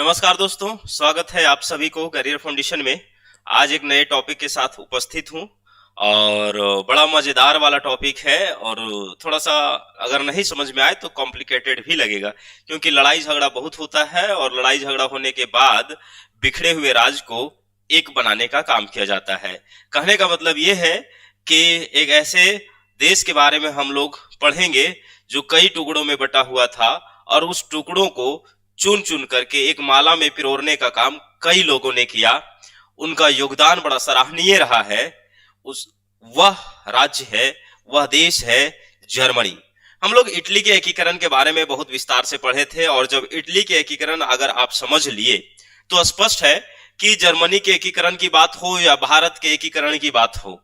नमस्कार दोस्तों, स्वागत है आप सभी को करियर फाउंडेशन में। आज एक नए टॉपिक के साथ उपस्थित हूं और बड़ा मजेदार वाला टॉपिक है और थोड़ा सा अगर नहीं समझ में आए तो कॉम्प्लिकेटेड भी लगेगा, क्योंकि लड़ाई झगड़ा बहुत होता है और लड़ाई झगड़ा होने के बाद बिखरे हुए राज को एक बनाने का काम किया जाता है। कहने का मतलब ये है कि एक ऐसे देश के बारे में हम लोग पढ़ेंगे जो कई टुकड़ों में बटा हुआ था और उस टुकड़ों को चुन चुन करके एक माला में पिरोने का काम कई लोगों ने किया। उनका योगदान बड़ा सराहनीय रहा है। उस वह राज्य है, वह देश है जर्मनी। हम लोग इटली के एकीकरण के बारे में बहुत विस्तार से पढ़े थे और जब इटली के एकीकरण अगर आप समझ लिए तो स्पष्ट है कि जर्मनी के एकीकरण की बात हो या भारत के एकीकरण की बात हो,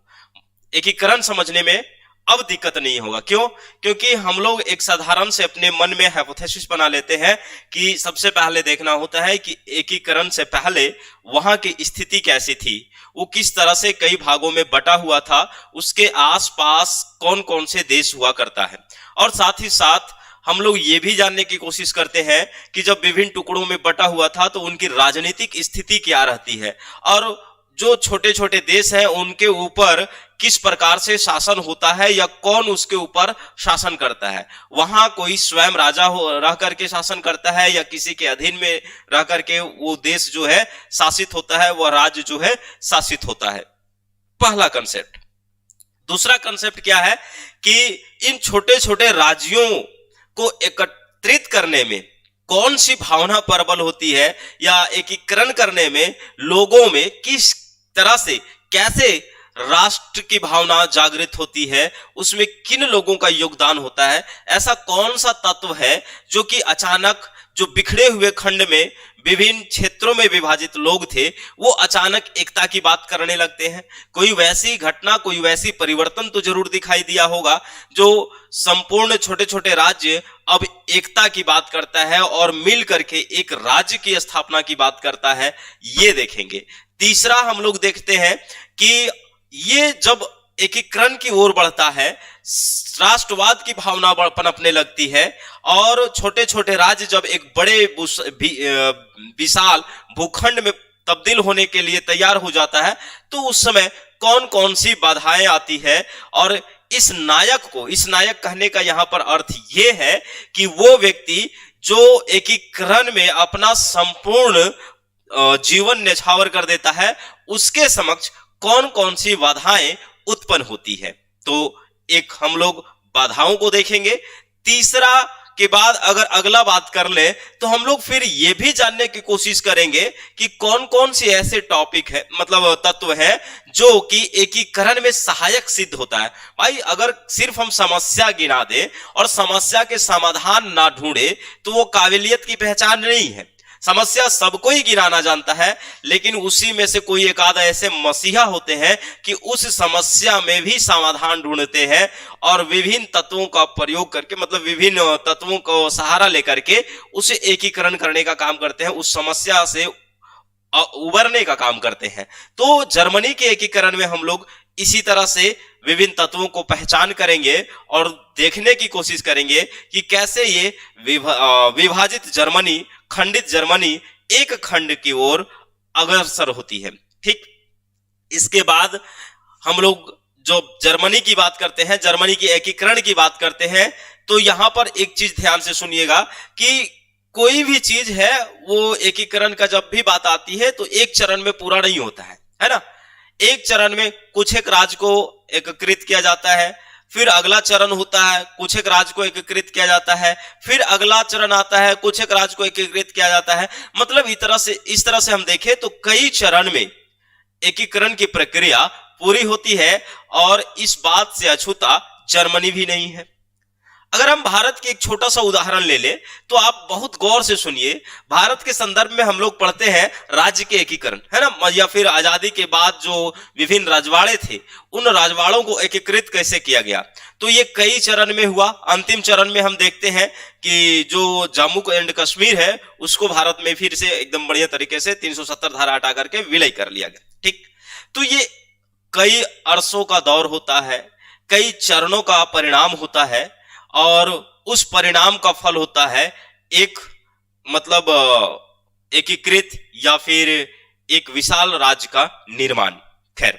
एकीकरण समझने में अब दिक्कत नहीं होगा। क्यों? क्योंकि हम लोग एक साधारण से अपने मन में हाइपोथेसिस बना लेते हैं कि सबसे पहले देखना होता है कि एकीकरण से पहले वहां की स्थिति कैसी थी, वो किस तरह से कई भागों में बटा हुआ था, उसके आसपास कौन कौन से देश हुआ करता है। और साथ ही साथ हम लोग ये भी जानने की कोशिश करते हैं कि जब विभिन्न टुकड़ों में बटा हुआ था तो उनकी राजनीतिक स्थिति क्या रहती है और जो छोटे छोटे देश हैं उनके ऊपर किस प्रकार से शासन होता है या कौन उसके ऊपर शासन करता है। वहां कोई स्वयं राजा रह करके शासन करता है या किसी के अधीन में रह करके वो देश जो है शासित होता है, वह राज्य जो है शासित होता है। पहला कंसेप्ट। दूसरा कंसेप्ट क्या है कि इन छोटे छोटे राज्यों को एकत्रित करने में कौन सी भावना प्रबल होती है या एकीकरण करने में लोगों में किस तरह से कैसे राष्ट्र की भावना जागृत होती है, उसमें किन लोगों का योगदान होता है। ऐसा कौन सा तत्व है जो कि अचानक जो बिखरे हुए खंड में विभिन्न क्षेत्रों में विभाजित लोग थे वो अचानक एकता की बात करने लगते हैं। कोई वैसी घटना, कोई वैसी परिवर्तन तो जरूर दिखाई दिया होगा जो संपूर्ण छोटे छोटे राज्य अब एकता की बात करता है और मिल करके एक राज्य की स्थापना की बात करता है, ये देखेंगे। तीसरा हम लोग देखते हैं कि ये जब एकीकरण की ओर बढ़ता है, राष्ट्रवाद की भावना पनपने लगती है और छोटे छोटे राज्य जब एक बड़े विशाल भूखंड में तब्दील होने के लिए तैयार हो जाता है तो उस समय कौन कौन सी बाधाएं आती है। और इस नायक कहने का यहां पर अर्थ ये है कि वो व्यक्ति जो एकीकरण में अपना संपूर्ण जीवन न्यौछावर कर देता है, उसके समक्ष कौन कौन सी बाधाएं उत्पन्न होती है। तो एक हम लोग बाधाओं को देखेंगे। तीसरा के बाद अगर अगला बात कर ले तो हम लोग फिर ये भी जानने की कोशिश करेंगे कि कौन कौन से ऐसे टॉपिक है, मतलब तत्व है जो कि एकीकरण में सहायक सिद्ध होता है। भाई अगर सिर्फ हम समस्या गिना दे और समस्या के समाधान ना ढूंढे तो वो काबिलियत की पहचान नहीं है। समस्या सबको ही गिनाना जानता है, लेकिन उसी में से कोई एक आधा ऐसे मसीहा होते हैं कि उस समस्या में भी समाधान ढूंढते हैं और विभिन्न तत्वों का प्रयोग करके, मतलब विभिन्न तत्वों को सहारा लेकर के उसे एकीकरण करने का काम करते हैं, उस समस्या से उबरने का काम करते हैं। तो जर्मनी के एकीकरण में हम लोग इसी तरह से विभिन्न तत्वों को पहचान करेंगे और देखने की कोशिश करेंगे कि कैसे ये विभाजित जर्मनी, खंडित जर्मनी एक खंड की ओर अग्रसर होती है। ठीक, इसके बाद हम लोग जो जर्मनी की बात करते हैं, जर्मनी की एकीकरण की बात करते हैं, तो यहां पर एक चीज ध्यान से सुनिएगा कि कोई भी चीज है वो एकीकरण का जब भी बात आती है तो एक चरण में पूरा नहीं होता है ना। एक चरण में कुछ एक राज्य को एकीकृत किया जाता है, फिर अगला चरण होता है कुछ एक राज्य को एकीकृत किया जाता है, फिर अगला चरण आता है कुछ एक राज्य को एकीकृत किया जाता है। मतलब इस तरह से हम देखें तो कई चरण में एकीकरण की प्रक्रिया पूरी होती है और इस बात से अछूता जर्मनी भी नहीं है। अगर हम भारत के एक छोटा सा उदाहरण ले ले तो आप बहुत गौर से सुनिए। भारत के संदर्भ में हम लोग पढ़ते हैं राज्य के एकीकरण, है ना, या फिर आजादी के बाद जो विभिन्न राजवाड़े थे उन राजवाड़ों को एकीकृत कैसे किया गया। तो ये कई चरण में हुआ। अंतिम चरण में हम देखते हैं कि जो जम्मू एंड कश्मीर है उसको भारत में फिर से एकदम बढ़िया तरीके से 370 धारा हटा करके विलय कर लिया गया। ठीक, तो ये कई अरसों का दौर होता है, कई चरणों का परिणाम होता है और उस परिणाम का फल होता है एक मतलब एकीकृत या फिर एक विशाल राज्य का निर्माण। खैर,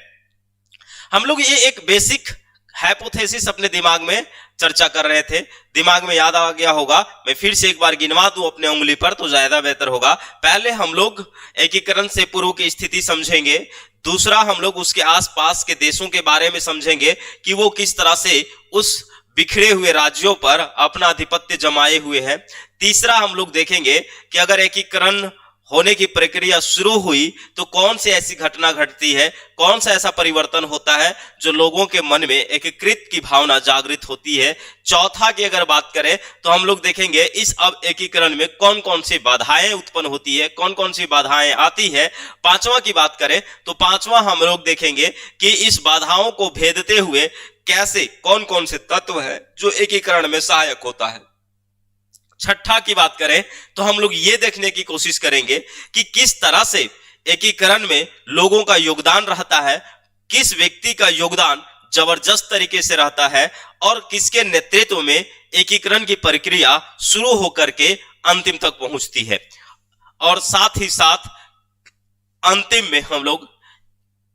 हम लोग ये एक बेसिक हाइपोथेसिस अपने दिमाग में चर्चा कर रहे थे, दिमाग में याद आ गया होगा। मैं फिर से एक बार गिनवा दूं अपने उंगली पर तो ज्यादा बेहतर होगा। पहले हम लोग एकीकरण से पूर्व की स्थिति समझेंगे, दूसरा हम लोग उसके आसपास के देशों के बारे में समझेंगे कि वो किस तरह से उस बिखरे हुए राज्यों पर अपना आधिपत्य जमाए हुए हैं। तीसरा हम लोग देखेंगे कि अगर एकीकरण होने की प्रक्रिया शुरू हुई तो कौन सी ऐसी घटना घटती है, कौन सा ऐसा परिवर्तन होता है जो लोगों के मन में एकीकृत की भावना जागृत होती है। चौथा की अगर बात करें तो हम लोग देखेंगे इस अब एकीकरण में कौन कौन सी बाधाएं उत्पन्न होती है, कौन कौन सी बाधाएं आती है। पांचवा की बात करें तो पांचवा हम लोग देखेंगे कि इस बाधाओं को भेदते हुए कैसे कौन कौन से तत्व है जो एकीकरण में सहायक होता है। छठा की बात करें तो हम लोग ये देखने की कोशिश करेंगे कि किस तरह से एकीकरण में लोगों का योगदान रहता है, किस व्यक्ति का योगदान जबरदस्त तरीके से रहता है और किसके नेतृत्व में एकीकरण की प्रक्रिया शुरू होकर के अंतिम तक पहुंचती है। और साथ ही साथ अंतिम में हम लोग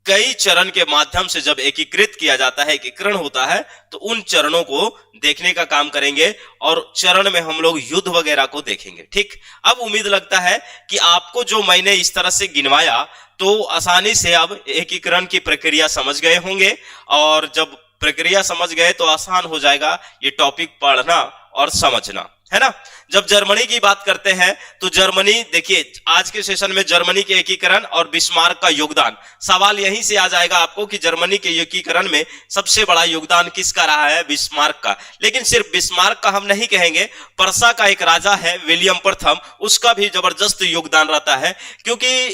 कई चरण के माध्यम से जब एकीकृत किया जाता है, एकीकरण होता है, तो उन चरणों को देखने का काम करेंगे और चरण में हम लोग युद्ध वगैरह को देखेंगे। ठीक, अब उम्मीद लगता है कि आपको जो मैंने इस तरह से गिनवाया तो आसानी से अब एकीकरण की प्रक्रिया समझ गए होंगे, और जब प्रक्रिया समझ गए तो आसान हो जाएगा ये टॉपिक पढ़ना और समझना, है ना। जब जर्मनी की बात करते हैं तो जर्मनी, देखिए आज के सेशन में जर्मनी के एकीकरण और बिस्मार्क का योगदान, सवाल यहीं से आ जाएगा आपको कि जर्मनी के एकीकरण में सबसे बड़ा योगदान किसका रहा है, बिस्मार्क का। लेकिन सिर्फ बिस्मार्क का हम नहीं कहेंगे, पर्सा का एक राजा है विलियम प्रथम, उसका भी जबरदस्त योगदान रहता है, क्योंकि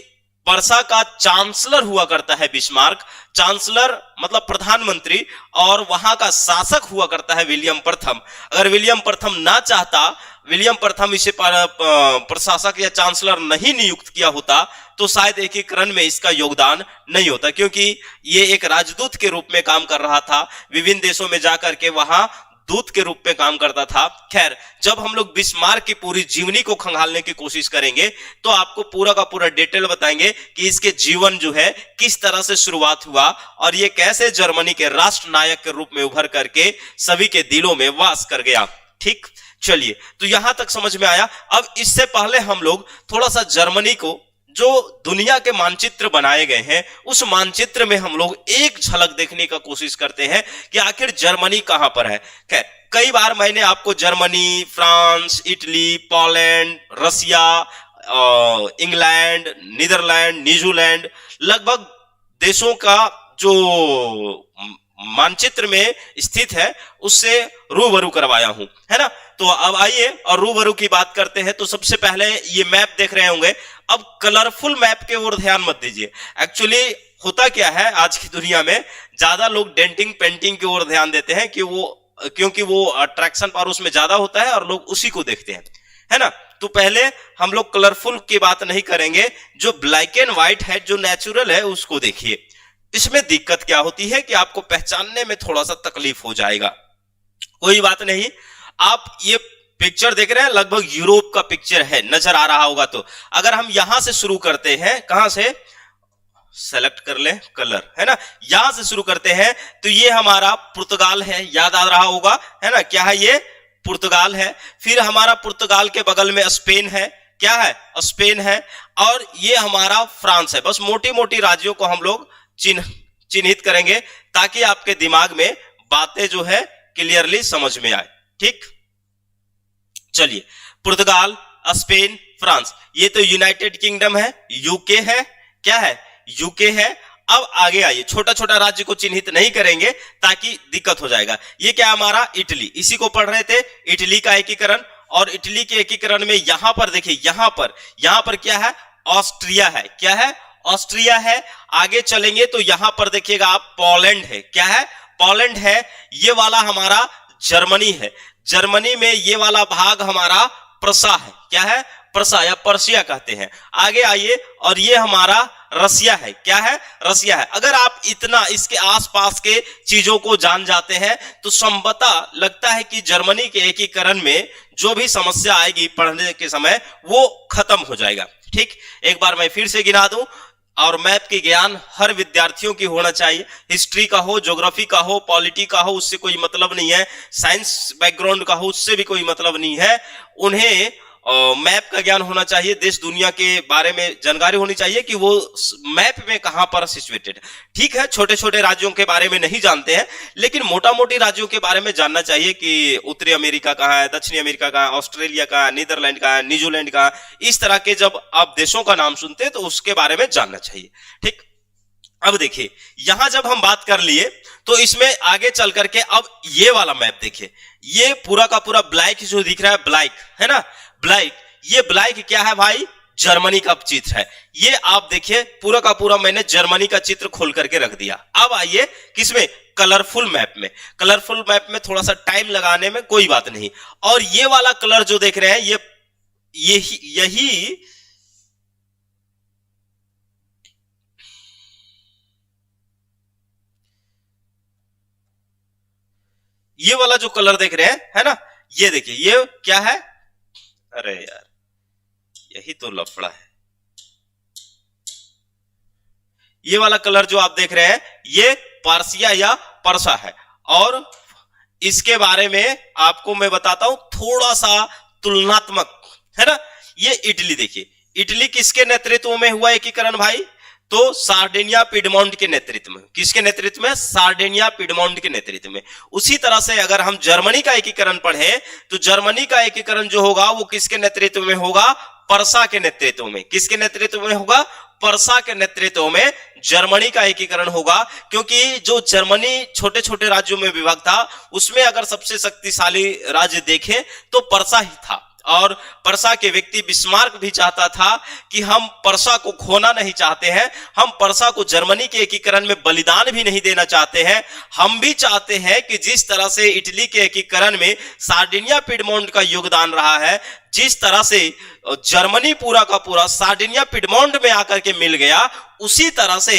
पर्सा का चांसलर हुआ करता है बिस्मार्क। चांसलर मतलब प्रधानमंत्री, और वहां का शासक हुआ करता है विलियम प्रथम। अगर विलियम प्रथम ना चाहता, विलियम प्रथम इसे प्रशासक या चांसलर नहीं नियुक्त किया होता तो शायद एकीकरण में इसका योगदान नहीं होता, क्योंकि ये एक राजदूत के रूप में काम कर रहा था, विभिन्न देशों में जाकर के वहां दूत के रूप में काम करता था। खैर, जब हम लोग बिस्मार्क की पूरी जीवनी को खंगालने की कोशिश करेंगे तो आपको पूरा का पूरा डिटेल बताएंगे कि इसके जीवन जो है किस तरह से शुरुआत हुआ और ये कैसे जर्मनी के राष्ट्र नायक के रूप में उभर करके सभी के दिलों में वास कर गया। ठीक, चलिए, तो यहां तक समझ में आया। अब इससे पहले हम लोग थोड़ा सा जर्मनी को, जो दुनिया के मानचित्र बनाए गए हैं, उस मानचित्र में हम लोग एक झलक देखने का कोशिश करते हैं कि आखिर जर्मनी कहां पर है। खैर, कई बार मैंने आपको जर्मनी, फ्रांस, इटली, पोलैंड, रसिया, इंग्लैंड, नीदरलैंड, न्यूजीलैंड, लगभग देशों का जो मानचित्र में स्थित है उससे रूबरू करवाया हूं, है ना। तो अब आइए और रूबरू की बात करते हैं। तो सबसे पहले ये मैप देख रहे होंगे। अब कलरफुल मैप के ओर ध्यान मत दीजिए। एक्चुअली होता क्या है, आज की दुनिया में ज्यादा लोग डेंटिंग पेंटिंग की ओर ध्यान देते हैं कि क्योंकि वो अट्रैक्शन पावर उसमें ज्यादा होता है और लोग उसी को देखते हैं, है ना। तो पहले हम लोग कलरफुल की बात नहीं करेंगे, जो ब्लैक एंड व्हाइट है, जो नेचुरल है, उसको देखिए। इसमें दिक्कत क्या होती है कि आपको पहचानने में थोड़ा सा तकलीफ हो जाएगा। कोई बात नहीं, आप ये पिक्चर देख रहे हैं, लगभग यूरोप का पिक्चर है, नजर आ रहा होगा। तो अगर हम यहां से शुरू करते हैं, कहां से सेलेक्ट कर ले, कलर, है ना, यहां से शुरू करते हैं तो ये हमारा पुर्तगाल है, याद आ रहा होगा, है ना। क्या है ये, पुर्तगाल है। फिर हमारा पुर्तगाल के बगल में स्पेन है, क्या है, स्पेन है। और ये हमारा फ्रांस है। बस मोटी मोटी राज्यों को हम लोग चिन्हित करेंगे ताकि आपके दिमाग में बातें जो है क्लियरली समझ में आए। ठीक, चलिए, पुर्तगाल, स्पेन, फ्रांस, ये तो यूनाइटेड किंगडम है, यूके है, क्या है, यूके है। अब आगे आइए, छोटा छोटा राज्य को चिन्हित नहीं करेंगे ताकि दिक्कत हो जाएगा। ये क्या हमारा इटली, इसी को पढ़ रहे थे, इटली का एकीकरण। और इटली के एकीकरण में यहां पर देखिए, यहां पर क्या है, ऑस्ट्रिया है, क्या है, ऑस्ट्रिया है। आगे चलेंगे तो यहां पर देखिएगा आप, पोलैंड है, क्या है, पोलैंड है। ये वाला हमारा जर्मनी है, जर्मनी में ये वाला भाग हमारा प्रसा है, क्या है, प्रसा या पर्शिया कहते हैं। आगे आइए, और ये हमारा रसिया है। क्या है? रसिया है। अगर आप इतना इसके आसपास के चीजों को जान जाते हैं तो संभवतः लगता है कि जर्मनी के एकीकरण में जो भी समस्या आएगी पढ़ने के समय वो खत्म हो जाएगा। ठीक, एक बार मैं फिर से गिना दूं, और मैप की ज्ञान हर विद्यार्थियों की होना चाहिए। हिस्ट्री का हो, ज्योग्राफी का हो, पॉलिटी का हो, उससे कोई मतलब नहीं है। साइंस बैकग्राउंड का हो, उससे भी कोई मतलब नहीं है। उन्हें मैप का ज्ञान होना चाहिए, देश दुनिया के बारे में जानकारी होनी चाहिए कि वो मैप में कहां पर सिचुएटेड है। ठीक है, छोटे छोटे राज्यों के बारे में नहीं जानते हैं, लेकिन मोटा मोटी राज्यों के बारे में जानना चाहिए कि उत्तरी अमेरिका कहाँ है, दक्षिणी अमेरिका कहाँ है, ऑस्ट्रेलिया कहाँ है, नीदरलैंड कहाँ है, न्यूजीलैंड कहाँ है। इस तरह के जब आप देशों का नाम सुनते हैं तो उसके बारे में जानना चाहिए। ठीक, अब देखिए, यहां जब हम बात कर लिए तो इसमें आगे चल करके अब ये वाला मैप देखिए, ये पूरा का पूरा ब्लैक जो दिख रहा है, ब्लैक है ना, ब्लैक। ये ब्लैक क्या है भाई? जर्मनी का चित्र है। ये आप देखिए, पूरा का पूरा मैंने जर्मनी का चित्र खोल करके रख दिया। अब आइए किसमें? कलरफुल मैप में। कलरफुल मैप में थोड़ा सा टाइम लगाने में कोई बात नहीं। और ये वाला कलर जो देख रहे हैं, ये वाला जो कलर देख रहे हैं, है ना, ये देखिए, ये क्या है? अरे यार, यही तो लफड़ा है। ये वाला कलर जो आप देख रहे हैं, ये पार्सिया या परसा है। और इसके बारे में आपको मैं बताता हूं थोड़ा सा तुलनात्मक, है ना। ये इटली देखिए, इटली किसके नेतृत्व में हुआ एकीकरण भाई? तो सार्डिनिया पिडमोंट के नेतृत्व में। किसके नेतृत्व में? सार्डिनिया पिडमोंट के नेतृत्व में। उसी तरह से अगर हम जर्मनी का एकीकरण पढ़े तो जर्मनी का एकीकरण जो होगा वो किसके नेतृत्व में होगा? परसा के नेतृत्व में। किसके नेतृत्व में होगा? परसा के नेतृत्व में जर्मनी का एकीकरण होगा। क्योंकि जो जर्मनी छोटे छोटे राज्यों में विभाग था, उसमें अगर सबसे शक्तिशाली राज्य देखें तो परसा ही था। और परसा के व्यक्ति बिस्मार्क भी चाहता था कि हम परसा को खोना नहीं चाहते हैं, हम परसा को जर्मनी के एकीकरण में बलिदान भी नहीं देना चाहते हैं। हम भी चाहते हैं कि जिस तरह से इटली के एकीकरण में सार्डिनिया पिडमोंट का योगदान रहा है, जिस तरह से जर्मनी पूरा का पूरा सार्डिनिया पिडमोंट में आकर के मिल गया, उसी तरह से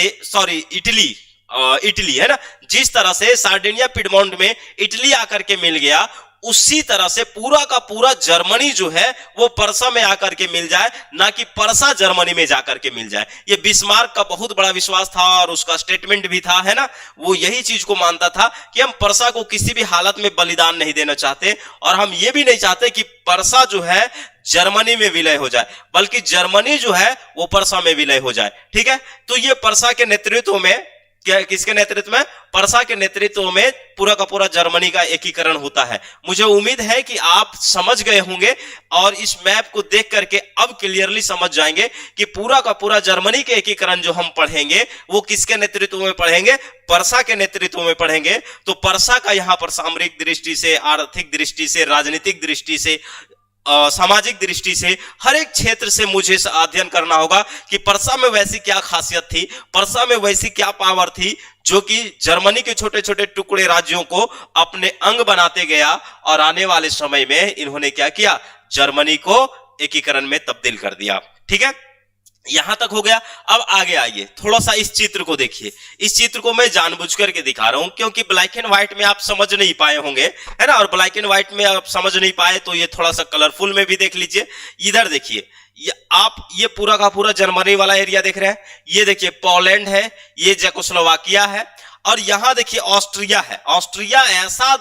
इटली है ना, जिस तरह से सार्डिनिया पिडमोंट में इटली आकर के मिल गया, उसी तरह से पूरा का पूरा जर्मनी जो है वो परसा में आकर के मिल जाए, ना कि परसा जर्मनी में जाकर के मिल जाए। ये बिस्मार्क का बहुत बड़ा विश्वास था और उसका स्टेटमेंट भी था, है ना। वो यही चीज को मानता था कि हम परसा को किसी भी हालत में बलिदान नहीं देना चाहते, और हम ये भी नहीं चाहते कि परसा जो है जर्मनी में विलय हो जाए, बल्कि जर्मनी जो है वो परसा में विलय हो जाए। ठीक है, तो ये परसा के नेतृत्व में, किसके नेतृत्व में? परसा के नेतृत्व में पूरा का पूरा जर्मनी का एकीकरण होता है। मुझे उम्मीद है कि आप समझ गए होंगे और इस मैप को देख करके अब क्लियरली समझ जाएंगे कि पूरा का पूरा जर्मनी के एकीकरण जो हम पढ़ेंगे वो किसके नेतृत्व में पढ़ेंगे? परसा के नेतृत्व में पढ़ेंगे। तो परसा का यहां पर सामरिक दृष्टि से, आर्थिक दृष्टि से, राजनीतिक दृष्टि से, सामाजिक दृष्टि से, हर एक क्षेत्र से मुझे अध्ययन करना होगा कि परसा में वैसी क्या खासियत थी, परसा में वैसी क्या पावर थी जो कि जर्मनी के छोटे छोटे टुकड़े राज्यों को अपने अंग बनाते गया, और आने वाले समय में इन्होंने क्या किया? जर्मनी को एकीकरण में तब्दील कर दिया। ठीक है, यहां तक हो गया। अब आगे आइए, थोड़ा सा इस चित्र को देखिए। इस चित्र को मैं जानबूझ करके दिखा रहा हूं क्योंकि ब्लैक एंड व्हाइट में आप समझ नहीं पाए होंगे, है ना, और ब्लैक एंड व्हाइट में आप समझ नहीं पाए तो ये थोड़ा सा कलरफुल में भी देख लीजिए। इधर देखिए, ये पूरा का पूरा जर्मनी वाला एरिया देख रहे हैं। ये देखिए पोलैंड है, ये चेकोस्लोवाकिया है, और यहां देखिए ऑस्ट्रिया है। ऑस्ट्रिया ऐसा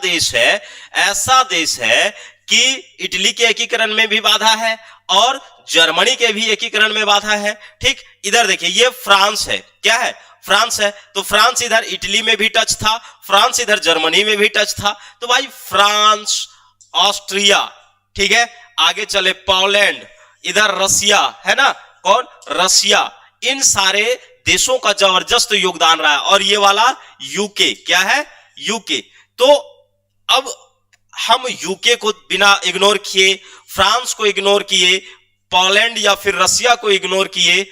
देश है कि इटली के एकीकरण में भी बाधा है और जर्मनी के भी एकीकरण में बाधा है। ठीक, इधर देखिए, ये फ्रांस है। क्या है? फ्रांस है। तो फ्रांस इधर इटली में भी टच था, फ्रांस इधर जर्मनी में भी टच था। तो भाई फ्रांस, ऑस्ट्रिया, ठीक है, आगे चले पोलैंड, इधर रसिया, है ना, कौन? रसिया। इन सारे देशों का जबरदस्त योगदान रहा है। और ये वाला यूके, क्या है? यूके। तो अब हम यूके को बिना इग्नोर किए, फ्रांस को इग्नोर किए, पोलैंड या फिर रसिया को इग्नोर किए,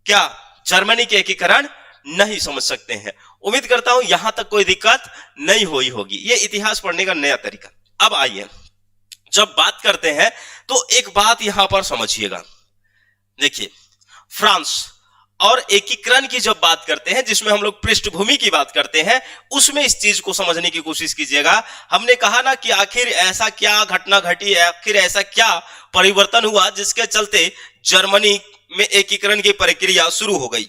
क्या जर्मनी के एकीकरण नहीं समझ सकते हैं? उम्मीद करता हूं यहां तक कोई दिक्कत नहीं हुई होगी। ये इतिहास पढ़ने का नया तरीका। अब आइए, जब बात करते हैं तो एक बात यहां पर समझिएगा, देखिए फ्रांस और एकीकरण की जब बात करते हैं, जिसमें हम लोग पृष्ठभूमि की बात करते हैं, उसमें इस चीज को समझने की कोशिश कीजिएगा। हमने कहा ना कि आखिर ऐसा क्या घटना घटी, आखिर ऐसा क्या परिवर्तन हुआ जिसके चलते जर्मनी में एकीकरण की प्रक्रिया शुरू हो गई।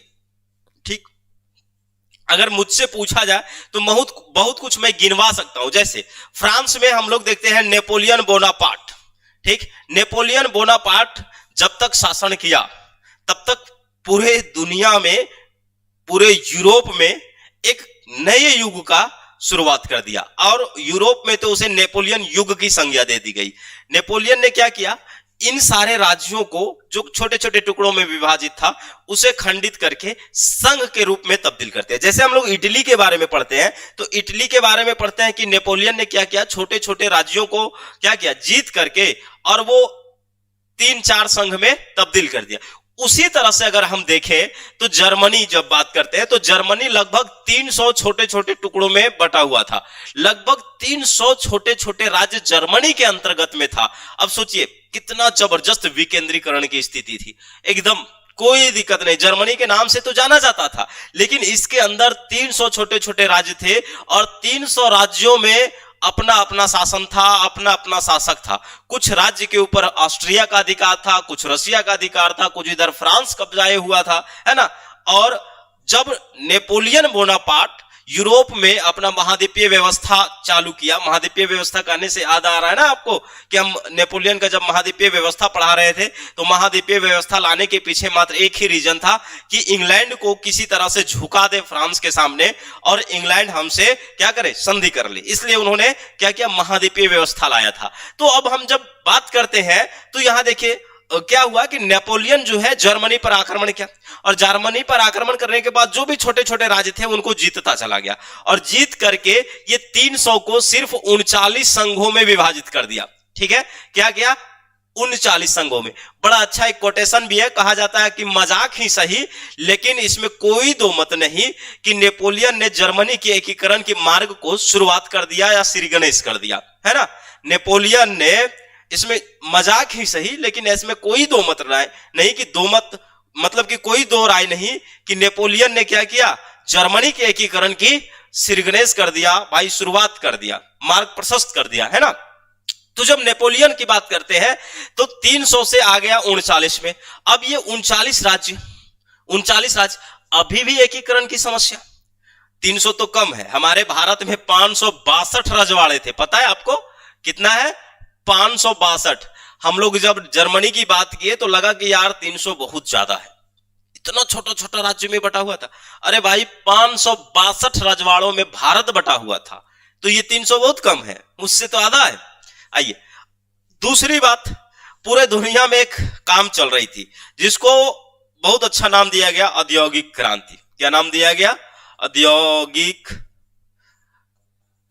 ठीक, अगर मुझसे पूछा जाए तो बहुत कुछ मैं गिनवा सकता हूं। जैसे फ्रांस में हम लोग देखते हैं नेपोलियन बोनापार्ट। ठीक, नेपोलियन बोनापार्ट जब तक शासन किया तब तक पूरे दुनिया में, पूरे यूरोप में एक नए युग का शुरुआत कर दिया, और यूरोप में तो उसे नेपोलियन युग की संज्ञा दे दी गई। नेपोलियन ने क्या किया, इन सारे राज्यों को जो छोटे छोटे टुकड़ों में विभाजित था उसे खंडित करके संघ के रूप में तब्दील करते हैं। जैसे हम लोग इटली के बारे में पढ़ते हैं तो इटली के बारे में पढ़ते हैं कि नेपोलियन ने क्या किया, छोटे छोटे राज्यों को क्या किया, जीत करके, और वो 3-4 संघ में तब्दील कर दिया। उसी तरह से अगर हम देखें तो जर्मनी जब बात करते हैं तो जर्मनी लगभग 300 छोटे छोटे टुकड़ों में बटा हुआ था। लगभग 300 छोटे छोटे राज्य जर्मनी के अंतर्गत में था। अब सोचिए कितना जबरदस्त विकेंद्रीकरण की स्थिति थी, एकदम कोई दिक्कत नहीं। जर्मनी के नाम से तो जाना जाता था, लेकिन इसके अंदर 300 छोटे छोटे राज्य थे, और 300 राज्यों में अपना अपना शासन था, अपना अपना शासक था। कुछ राज्य के ऊपर ऑस्ट्रिया का अधिकार था, कुछ रशिया का अधिकार था, कुछ इधर फ्रांस कब्जाए हुआ था, है ना। और जब नेपोलियन बोनापार्ट यूरोप में अपना महाद्वीपीय व्यवस्था चालू किया, महाद्वीपीय व्यवस्था कहने से याद आ रहा है ना आपको कि हम नेपोलियन का जब महाद्वीपीय व्यवस्था पढ़ा रहे थे तो महाद्वीपीय व्यवस्था लाने के पीछे मात्र एक ही रीजन था कि इंग्लैंड को किसी तरह से झुका दे फ्रांस के सामने, और इंग्लैंड हमसे क्या करे, संधि कर ले। इसलिए उन्होंने क्या किया, महाद्वीपीय व्यवस्था लाया था। तो अब हम जब बात करते हैं तो यहां देखिए क्या हुआ कि नेपोलियन जो है जर्मनी पर आक्रमण किया, और जर्मनी पर आक्रमण करने के बाद जो भी छोटे छोटे राज्य थे उनको जीतता चला गया, और जीत करके ये 300 को सिर्फ 39 संघों में विभाजित कर दिया। ठीक है, क्या किया, 39 संघों में। बड़ा अच्छा एक कोटेशन भी है, कहा जाता है कि मजाक ही सही लेकिन इसमें कोई दो मत नहीं कि नेपोलियन ने जर्मनी के एकीकरण के मार्ग को शुरुआत कर दिया या श्री गणेश कर दिया, है ना। नेपोलियन ने, इसमें मजाक ही सही लेकिन इसमें कोई दो मत राय नहीं कि दो मत मतलब कि कोई दो राय नहीं कि नेपोलियन ने क्या किया, जर्मनी के एकीकरण की श्री गणेश कर दिया भाई, शुरुआत कर दिया, मार्ग प्रशस्त कर दिया, है ना। तो जब नेपोलियन की बात करते हैं तो 300 से आ गया 39 में। अब ये 39 राज्य अभी भी एकीकरण की समस्या। 300 तो कम है, हमारे भारत में 562 रजवाड़े थे, पता है आपको कितना है, 562। हम लोग जब जर्मनी की बात किए तो लगा कि यार 300 बहुत ज्यादा है, इतना छोटा छोटा राज्य में बटा हुआ था। अरे भाई 562 रजवाड़ों में भारत बटा हुआ था, तो ये 300 बहुत कम है, मुझसे तो आधा है। आइए दूसरी बात, पूरे दुनिया में एक काम चल रही थी जिसको बहुत अच्छा नाम दिया गया औद्योगिक क्रांति। क्या नाम दिया गया, औद्योगिक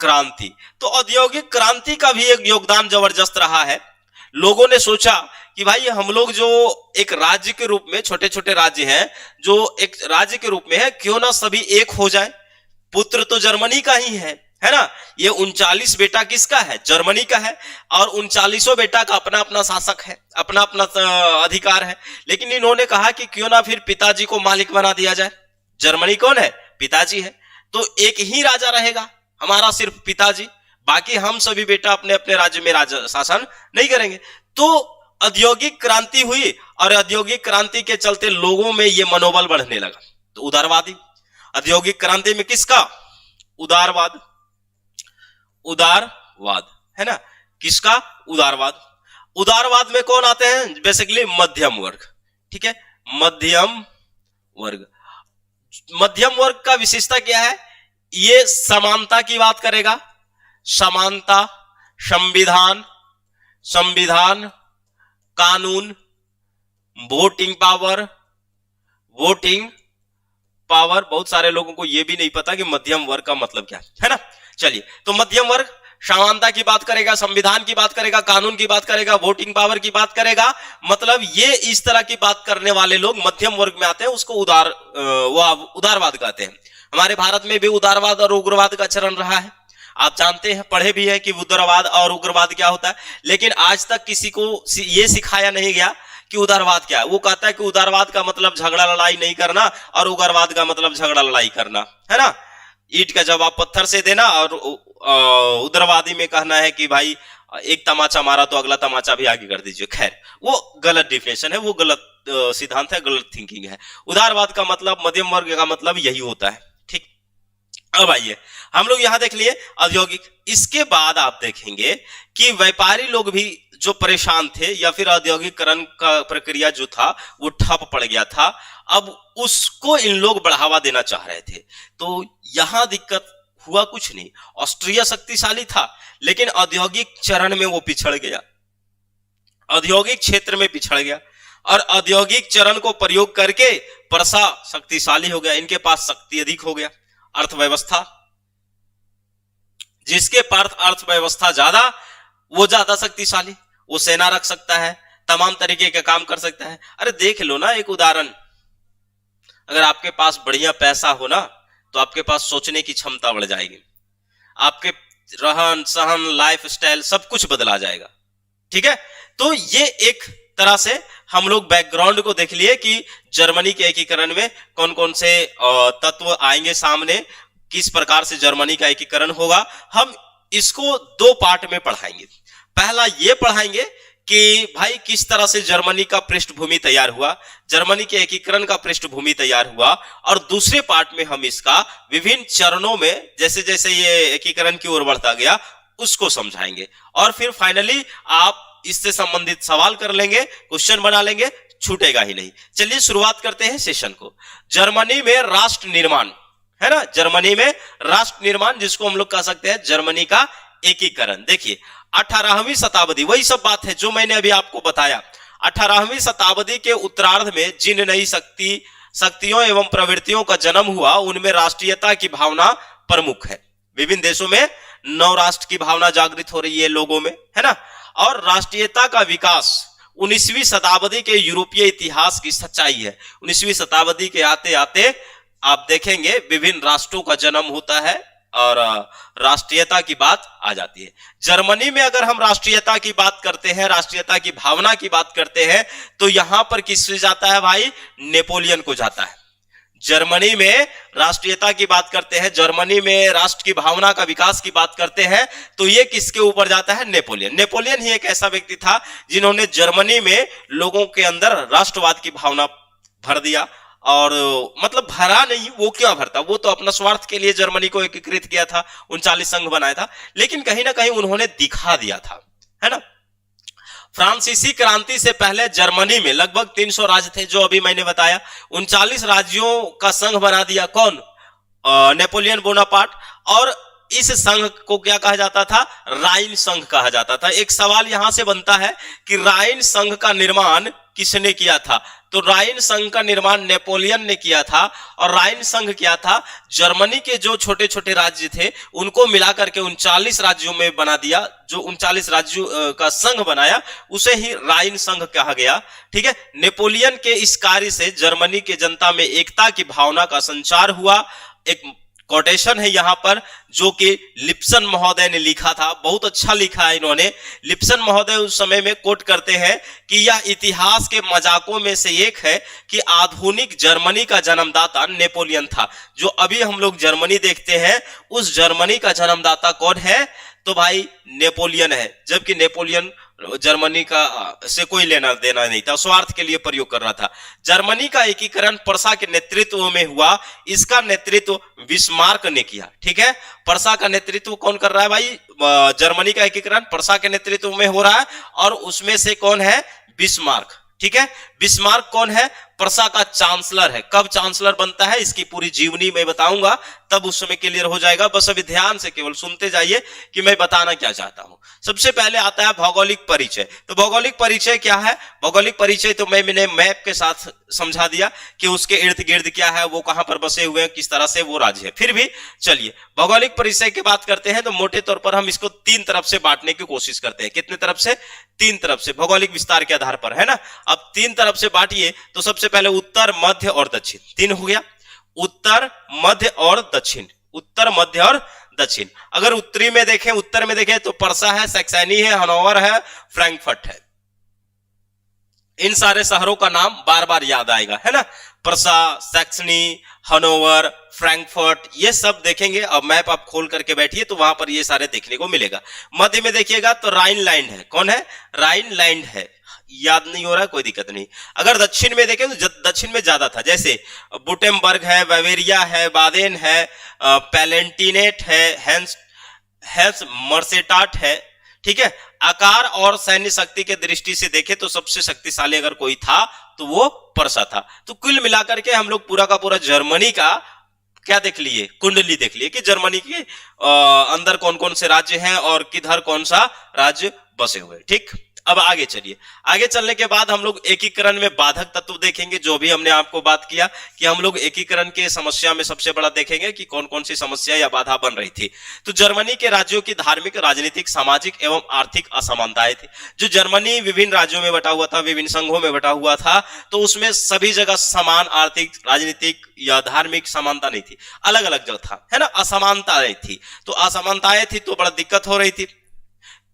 क्रांति। तो औद्योगिक क्रांति का भी एक योगदान जबरदस्त रहा है। लोगों ने सोचा कि भाई हम लोग जो एक राज्य के रूप में, छोटे छोटे राज्य हैं जो एक राज्य के रूप में है, क्यों ना सभी एक हो जाए। पुत्र तो जर्मनी का ही है ना। ये 39 बेटा किसका है, जर्मनी का है, और 39 बेटा का अपना अपना शासक है, अपना अपना अधिकार है। लेकिन इन्होंने कहा कि क्यों ना फिर पिताजी को मालिक बना दिया जाए। जर्मनी कौन है, पिताजी है, तो एक ही राजा रहेगा हमारा, सिर्फ पिताजी, बाकी हम सभी बेटा अपने अपने राज्य में राज शासन नहीं करेंगे। तो औद्योगिक क्रांति हुई, और औद्योगिक क्रांति के चलते लोगों में ये मनोबल बढ़ने लगा। तो उदारवादी, औद्योगिक क्रांति में किसका, उदारवाद, उदारवाद है ना, किसका, उदारवाद। उदारवाद में कौन आते हैं, बेसिकली मध्यम वर्ग। ठीक है, मध्यम वर्ग। मध्यम वर्ग का विशेषता क्या है, ये समानता की बात करेगा, समानता, संविधान, संविधान, कानून, वोटिंग पावर, वोटिंग पावर। बहुत सारे लोगों को यह भी नहीं पता कि मध्यम वर्ग का मतलब क्या है ना। चलिए, तो मध्यम वर्ग समानता की बात करेगा, संविधान की बात करेगा, कानून की बात करेगा, वोटिंग पावर की बात करेगा। मतलब ये इस तरह की बात करने वाले लोग मध्यम वर्ग में आते हैं, उसको उदारवाद कहते हैं। हमारे भारत में भी उदारवाद और उग्रवाद का चरण रहा है। आप जानते हैं, पढ़े भी है कि उदारवाद और उग्रवाद क्या होता है, लेकिन आज तक किसी को ये सिखाया नहीं गया कि उदारवाद क्या है। वो कहता है कि उदारवाद का मतलब झगड़ा लड़ाई नहीं करना और उग्रवाद का मतलब झगड़ा लड़ाई करना, है ना। ईंट का जवाब पत्थर से देना, और उग्रवादी में कहना है कि भाई एक तमाचा मारा तो अगला तमाचा भी आगे कर दीजिए। खैर, वो गलत डिफिनेशन है, वो गलत सिद्धांत है, गलत थिंकिंग है। उदारवाद का मतलब, मध्यम वर्ग का मतलब यही होता है। ठीक, अब आइए हम लोग यहां देख लिए औद्योगिक। इसके बाद आप देखेंगे कि व्यापारी लोग भी जो परेशान थे, या फिर औद्योगिकरण का प्रक्रिया जो था वो ठप पड़ गया था, अब उसको इन लोग बढ़ावा देना चाह रहे थे। तो यहां दिक्कत हुआ कुछ नहीं, ऑस्ट्रिया शक्तिशाली था लेकिन औद्योगिक चरण में वो पिछड़ गया, औद्योगिक क्षेत्र में पिछड़ गया, और औद्योगिक चरण को प्रयोग करके परसा शक्तिशाली हो गया, इनके पास शक्ति अधिक हो गया। अर्थव्यवस्था, जिसके पास अर्थव्यवस्था ज्यादा वो ज्यादा शक्तिशाली, वो सेना रख सकता है, तमाम तरीके के काम कर सकता है। अरे देख लो ना एक उदाहरण, अगर आपके पास बढ़िया पैसा हो ना तो आपके पास सोचने की क्षमता बढ़ जाएगी, आपके रहन सहन लाइफ स्टाइल सब कुछ बदला जाएगा। ठीक है, तो ये एक तरह से हम लोग बैकग्राउंड को देख लिए कि जर्मनी के एकीकरण में कौन कौन से तत्व आएंगे सामने, किस प्रकार से जर्मनी का एकीकरण होगा। हम इसको दो पार्ट में पढ़ाएंगे। पहला ये पढ़ाएंगे कि भाई किस तरह से जर्मनी का पृष्ठभूमि तैयार हुआ, जर्मनी के एकीकरण का पृष्ठभूमि तैयार हुआ, और दूसरे पार्ट में हम इसका विभिन्न चरणों में जैसे जैसे ये एकीकरण की ओर बढ़ता गया उसको समझाएंगे। और फिर फाइनली आप इससे संबंधित सवाल कर लेंगे, क्वेश्चन बना लेंगे, छूटेगा ही नहीं। चलिए शुरुआत करते हैं सेशन को। जर्मनी में राष्ट्र निर्माण, है ना, जर्मनी में राष्ट्र निर्माण, जिसको हम लोग कह सकते हैं जर्मनी का एकीकरण। देखिए 18वीं शताब्दी, वही सब बात है जो मैंने अभी आपको बताया। 18वीं शताब्दी के उत्तरार्ध में जिन नई शक्तियों एवं प्रवृत्तियों का जन्म हुआ उनमें राष्ट्रीयता की भावना प्रमुख है। विभिन्न देशों में नव राष्ट्र की भावना जागृत हो रही है लोगों में, है ना। और राष्ट्रीयता का विकास 19वीं शताब्दी के यूरोपीय इतिहास की सच्चाई है। 19वीं शताब्दी के आते आते आप देखेंगे विभिन्न राष्ट्रों का जन्म होता है और राष्ट्रीयता की बात आ जाती है। जर्मनी में अगर हम राष्ट्रीयता की बात करते हैं, राष्ट्रीयता की भावना की बात करते हैं, तो यहां पर किससे जाता है भाई, नेपोलियन को जाता है। जर्मनी में राष्ट्रीयता की बात करते हैं, जर्मनी में राष्ट्र की भावना का विकास की बात करते हैं, तो ये किसके ऊपर जाता है, नेपोलियन। नेपोलियन ही एक ऐसा व्यक्ति था जिन्होंने जर्मनी में लोगों के अंदर राष्ट्रवाद की भावना भर दिया। और मतलब भरा नहीं, वो क्या भरता, वो तो अपना स्वार्थ के लिए जर्मनी को एकीकृत किया था, 39 संघ बनाया था, लेकिन कहीं ना कहीं उन्होंने दिखा दिया था, है ना। फ्रांसीसी क्रांति से पहले जर्मनी में लगभग 300 राज्य थे, जो अभी मैंने बताया। 39 राज्यों का संघ बना दिया कौन, नेपोलियन बोनापार्ट। और इस संघ को क्या कहा जाता था, राइन संघ कहा जाता था। एक सवाल यहां से बनता है कि राइन संघ का निर्माण किसने किया था, तो राइन संघ का निर्माण नेपोलियन ने किया था। और राइन संघ क्या था, जर्मनी के जो छोटे छोटे राज्य थे उनको मिलाकर के 39 राज्यों में बना दिया। जो 39 राज्यों का संघ बनाया उसे ही राइन संघ कहा गया। ठीक है, नेपोलियन के इस कार्य से जर्मनी के जनता में एकता की भावना का संचार हुआ। एक कोटेशन है यहां पर जो कि लिप्सन महोदय ने लिखा था, बहुत अच्छा लिखा है इन्होंने। लिप्सन महोदय उस समय में कोट करते हैं कि यह इतिहास के मजाकों में से एक है कि आधुनिक जर्मनी का जन्मदाता नेपोलियन था। जो अभी हम लोग जर्मनी देखते हैं उस जर्मनी का जन्मदाता कौन है, तो भाई नेपोलियन है। जबकि नेपोलियन जर्मनी का से कोई लेना देना नहीं था, स्वार्थ के लिए प्रयोग कर रहा था। जर्मनी का एकीकरण परसा के नेतृत्व में हुआ। इसका नेतृत्व बिस्मार्क ने किया। ठीक है, परसा का नेतृत्व कौन कर रहा है भाई, जर्मनी का एकीकरण परसा के नेतृत्व में हो रहा है, और उसमें से कौन है, बिस्मार्क। ठीक है, बिस्मार्क कौन है, परसा का चांसलर है। कब चांसलर बनता है इसकी पूरी जीवनी मैं बताऊंगा, तब उस समय क्लियर हो जाएगा। बस अभी ध्यान से केवल सुनते जाइए कि मैं बताना क्या चाहता हूं। सबसे पहले आता है भौगोलिक परिचय। तो भौगोलिक परिचय क्या है, भौगोलिक परिचय तो मैंने मैप के साथ समझा दिया कि उसके इर्द गिर्द क्या है, वो कहां पर बसे हुए हैं, किस तरह से वो राज्य है। फिर भी चलिए भौगोलिक परिचय की बात करते हैं तो मोटे तौर पर हम इसको 3 तरफ से बांटने की कोशिश करते हैं। कितने तरफ से, 3 तरफ से, भौगोलिक विस्तार के आधार पर, है ना। अब 3 तरफ से बांटिए तो सबसे पहले उत्तर, मध्य और दक्षिण, 3 हो गया। उत्तर, मध्य और दक्षिण, उत्तर, मध्य और दक्षिण। अगर उत्तरी में देखें, उत्तर में देखें तो पर्सा है, सैक्सनी है, हनोवर है, फ्रैंकफर्ट है। इन सारे शहरों का नाम बार बार याद आएगा, है ना। पर्सा, सैक्सनी, हनोवर, फ्रैंकफर्ट, ये सब देखेंगे। अब मैप आप खोल करके बैठिए तो वहां पर ये सारे देखने को मिलेगा। मध्य में देखिएगा तो राइनलैंड है। कौन है? राइनलैंड है। याद नहीं हो रहा है, कोई दिक्कत नहीं। अगर दक्षिण में देखें तो दक्षिण में ज्यादा था, जैसे बुटेमबर्ग है, बावेरिया है, बादेन है, पैलेंटिनेट है, हेंस मर्सेटाट है। ठीक है। आकार और सैन्य शक्ति के दृष्टि से देखें तो सबसे शक्तिशाली अगर कोई था तो वो पर्सा था। तो कुल मिलाकर के हम लोग पूरा का पूरा जर्मनी का क्या देख लिए? कुंडली देख लिए कि जर्मनी के अंदर कौन कौन से राज्य हैं और किधर कौन सा राज्य बसे हुए। ठीक। अब आगे चलिए। आगे चलने के बाद हम लोग एकीकरण में बाधक तत्व देखेंगे, जो भी हमने आपको बात किया कि हम लोग एकीकरण के समस्या में सबसे बड़ा देखेंगे कि कौन कौन सी समस्या या बाधा बन रही थी। तो जर्मनी के राज्यों की धार्मिक, राजनीतिक, सामाजिक एवं आर्थिक असमानताएं थी। जो जर्मनी विभिन्न राज्यों में बटा हुआ था, विभिन्न संघों में बटा हुआ था, तो उसमें सभी जगह समान आर्थिक, राजनीतिक या धार्मिक समानता नहीं थी, अलग अलग जगह था, है ना, असमानताएं थी। तो असमानताएं थी तो बड़ा दिक्कत हो रही थी।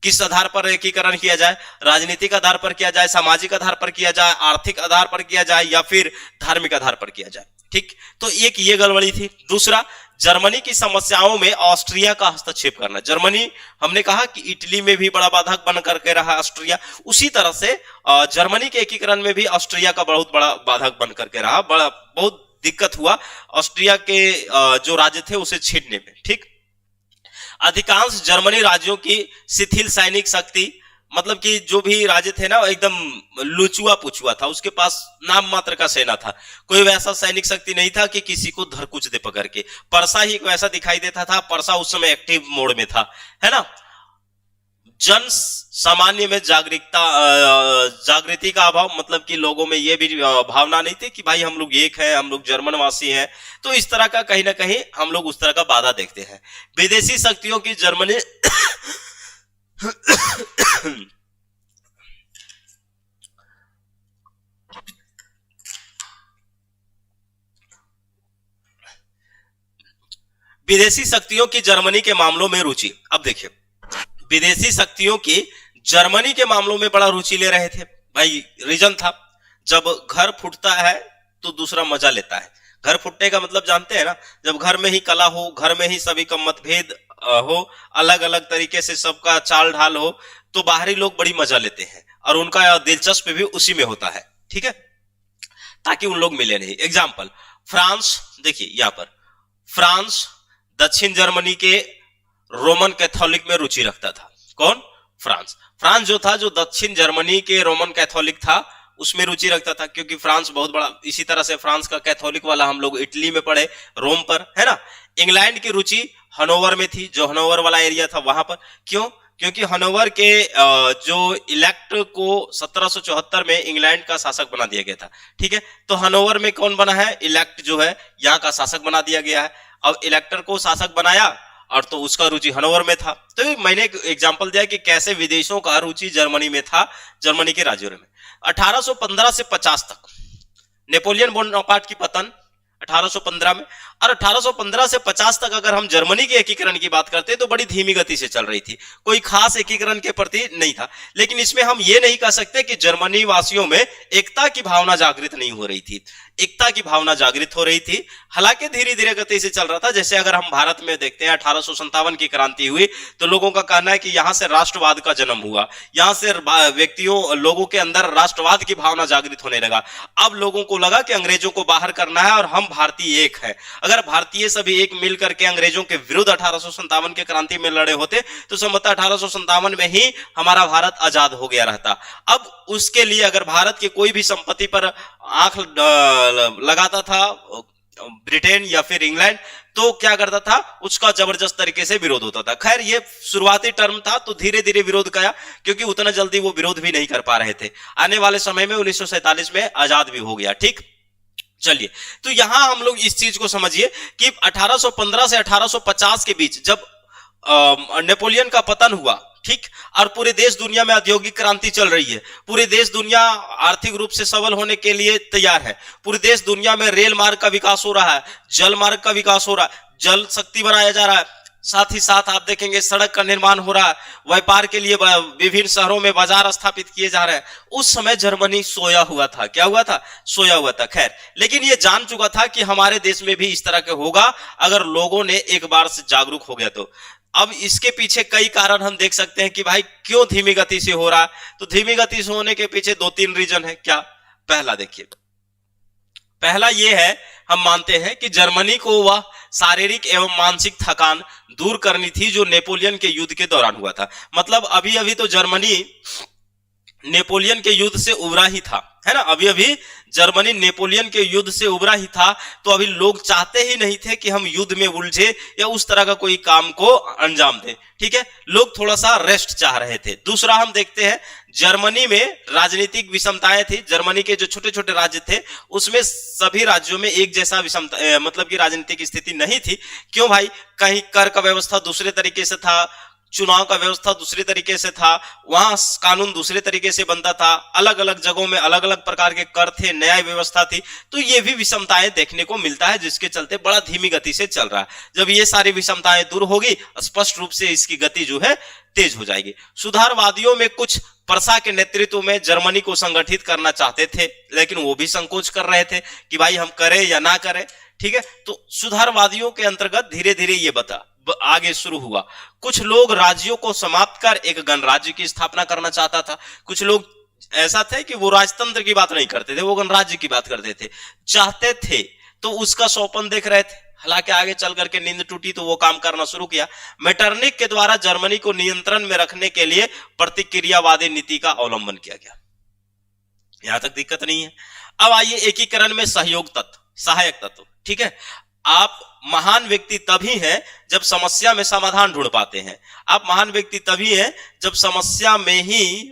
किस आधार पर एकीकरण किया जाए? राजनीतिक आधार पर किया जाए, सामाजिक आधार पर किया जाए, आर्थिक आधार पर किया जाए या फिर धार्मिक आधार पर किया जाए। ठीक। तो एक ये गड़बड़ी थी। दूसरा, जर्मनी की समस्याओं में ऑस्ट्रिया का हस्तक्षेप करना। जर्मनी, हमने कहा कि इटली में भी बड़ा बाधक बन करके रहा ऑस्ट्रिया, उसी तरह से जर्मनी के एकीकरण में भी ऑस्ट्रिया का बहुत बड़ा बाधक बन करके रहा। बड़ा बहुत दिक्कत हुआ ऑस्ट्रिया के जो राज्य थे उसे छीनने में। ठीक। अधिकांश जर्मनी राज्यों की शिथिल सैनिक शक्ति, मतलब कि जो भी राज्य थे ना एकदम लुचुआ पुचुआ था, उसके पास नाम मात्र का सेना था, कोई वैसा सैनिक शक्ति नहीं था कि किसी को धर कुछ दे पकड़ के। पर्सा ही वैसा दिखाई देता था। पर्सा उस समय एक्टिव मोड में था, है ना। जन सामान्य में जागृति का अभाव, मतलब कि लोगों में ये भी भावना नहीं थी कि भाई हम लोग एक हैं, हम लोग जर्मन वासी हैं। तो इस तरह का कहीं ना कहीं हम लोग उस तरह का बाधा देखते हैं। विदेशी शक्तियों की जर्मनी विदेशी शक्तियों की जर्मनी के मामलों में रुचि। अब देखिए, विदेशी शक्तियों की जर्मनी के मामलों में बड़ा रुचि ले रहे थे। भाई रीजन था, जब घर फूटता है तो दूसरा मजा लेता है। घर फूटने का मतलब जानते हैं ना, जब घर में ही कला हो, घर में ही सभी का मतभेद हो, अलग अलग तरीके से सबका चाल ढाल हो, तो बाहरी लोग बड़ी मजा लेते हैं और उनका दिलचस्प भी उसी में होता है। ठीक है, ताकि उन लोग मिले नहीं। एग्जाम्पल, फ्रांस, देखिए यहां पर फ्रांस दक्षिण जर्मनी के रोमन कैथोलिक में रुचि रखता था। कौन? फ्रांस। फ्रांस जो था, जो दक्षिण जर्मनी के रोमन कैथोलिक था, उसमें रुचि रखता था, क्योंकि फ्रांस बहुत बड़ा, इसी तरह से फ्रांस का कैथोलिक वाला हम लोग इटली में पढ़े, रोम पर, है ना। इंग्लैंड की रुचि हनोवर में थी, जो हनोवर वाला एरिया था वहां पर। क्यों? क्योंकि हनोवर के जो इलेक्ट को 1774 में इंग्लैंड का शासक बना दिया गया था। ठीक है, तो हनोवर में कौन बना है? इलेक्ट जो है यहाँ का शासक बना दिया गया है। अब इलेक्टर को शासक बनाया और तो उसका रुचि हनोवर में था। तो मैंने एक एग्जांपल दिया कि कैसे विदेशों का रुचि जर्मनी में था, जर्मनी के राज्यों में। 1815 से 50 तक नेपोलियन बोनापार्ट की पतन 1815 में, और 1815 से 50 तक अगर हम जर्मनी के एकीकरण की बात करते हैं तो बड़ी धीमी गति से चल रही थी, कोई खास एकीकरण के प्रति नहीं था। लेकिन इसमें हम ये नहीं कह सकते कि जर्मनी वासियों में एकता की भावना जागृत नहीं हो रही थी, एकता की भावना जागृत हो रही थी। हालांकि धीरे धीरे गति से चल रहा था। जैसे अगर हम भारत में देखते हैं 1857 की क्रांति हुई तो लोगों का कहना है कि यहां से राष्ट्रवाद का जन्म हुआ, यहां से व्यक्तियों, लोगों के अंदर राष्ट्रवाद की भावना जागृत होने लगा। अब लोगों को लगा कि अंग्रेजों को बाहर करना है और हम भारतीय एक है। अगर भारतीय सभी एक मिल करके अंग्रेजों के विरुद्ध 1857 के क्रांति में लड़े होते तो संभवतः 1857 में ही हमारा भारत आजाद हो गया रहता। अब उसके लिए अगर भारत की कोई भी संपत्ति पर आंख लगाता था ब्रिटेन या फिर इंग्लैंड, तो क्या करता था, उसका जबरदस्त तरीके से विरोध होता था। खैर ये शुरुआती टर्म था, तो धीरे धीरे विरोध किया, क्योंकि उतना जल्दी वो विरोध भी नहीं कर पा रहे थे। आने वाले समय में 1947 में आजाद भी हो गया। ठीक, चलिए, तो यहां हम लोग इस चीज को समझिए कि 1815 से 1850 के बीच जब नेपोलियन का पतन हुआ, ठीक, और पूरे देश दुनिया में औद्योगिक क्रांति चल रही है, पूरे देश दुनिया आर्थिक रूप से सबल होने के लिए तैयार है, पूरे देश दुनिया में रेल मार्ग का विकास हो रहा है, जल मार्ग का विकास हो रहा है, जल शक्ति बनाया जा रहा है, साथ ही साथ आप देखेंगे सड़क का निर्माण हो रहा है, व्यापार के लिए विभिन्न शहरों में बाजार स्थापित किए जा रहे हैं। उस समय जर्मनी सोया हुआ था। क्या हुआ था? सोया हुआ था। खैर, लेकिन ये जान चुका था कि हमारे देश में भी इस तरह के होगा अगर लोगों ने एक बार से जागरूक हो गया तो। अब इसके पीछे कई कारण हम देख सकते हैं कि भाई क्यों धीमी गति से हो रहा है। तो धीमी गति से होने के पीछे 2-3 रीजन है। क्या? पहला देखिए, पहला यह है, हम मानते हैं कि जर्मनी को वह शारीरिक एवं मानसिक थकान दूर करनी थी जो नेपोलियन के युद्ध के दौरान हुआ था। मतलब अभी अभी तो जर्मनी नेपोलियन के युद्ध से उबरा ही था, है ना। अभी अभी जर्मनी नेपोलियन के युद्ध से उबरा ही था। तो अभी लोग चाहते ही नहीं थे कि हम युद्ध में उलझे या उस तरह का कोई काम को अंजाम दें। ठीक है, लोग थोड़ा सा रेस्ट चाह रहे थे। दूसरा हम देखते हैं, जर्मनी में राजनीतिक विषमताएं थी। जर्मनी के जो छोटे छोटे राज्य थे उसमें सभी राज्यों में एक जैसा विषमता मतलब कि राजनीतिक स्थिति नहीं थी। क्यों भाई? कहीं कर का व्यवस्था दूसरे तरीके से था, चुनाव का व्यवस्था दूसरे तरीके से था, वहां कानून दूसरे तरीके से बनता था, अलग अलग जगहों में अलग अलग प्रकार के कर थे, न्याय व्यवस्था थी। तो ये भी विषमताएं देखने को मिलता है जिसके चलते बड़ा धीमी गति से चल रहा है। जब ये सारी विषमताएं दूर होगी, स्पष्ट रूप से इसकी गति जो है तेज हो जाएगी। सुधारवादियों में कुछ परसा के नेतृत्व में जर्मनी को संगठित करना चाहते थे, लेकिन वो भी संकोच कर रहे थे कि भाई हम करें या ना करें। ठीक है, तो सुधारवादियों के अंतर्गत धीरे धीरे ये आगे शुरू हुआ। कुछ लोग राज्यों को समाप्त कर एक गणराज्य की स्थापना करना चाहता था। कुछ लोग ऐसा थे कि वो राजतंत्र की बात नहीं करते थे, वो गणराज्य की बात करते थे, चाहते थे। तो उसका सौपन देख रहे थे। हालांकि आगे चल करके नींद टूटी तो वो काम करना शुरू किया। मेटरनिक के द्वारा जर्मनी को नियंत्रण में रखने के लिए प्रतिक्रियावादी नीति का अवलंबन किया गया। यहां तक दिक्कत नहीं है। अब आइए एकीकरण में सहयोग तत्व, सहायक तत्व। ठीक है, आप महान व्यक्ति तभी हैं जब समस्या में समाधान ढूंढ पाते हैं। आप महान व्यक्ति तभी हैं जब समस्या में ही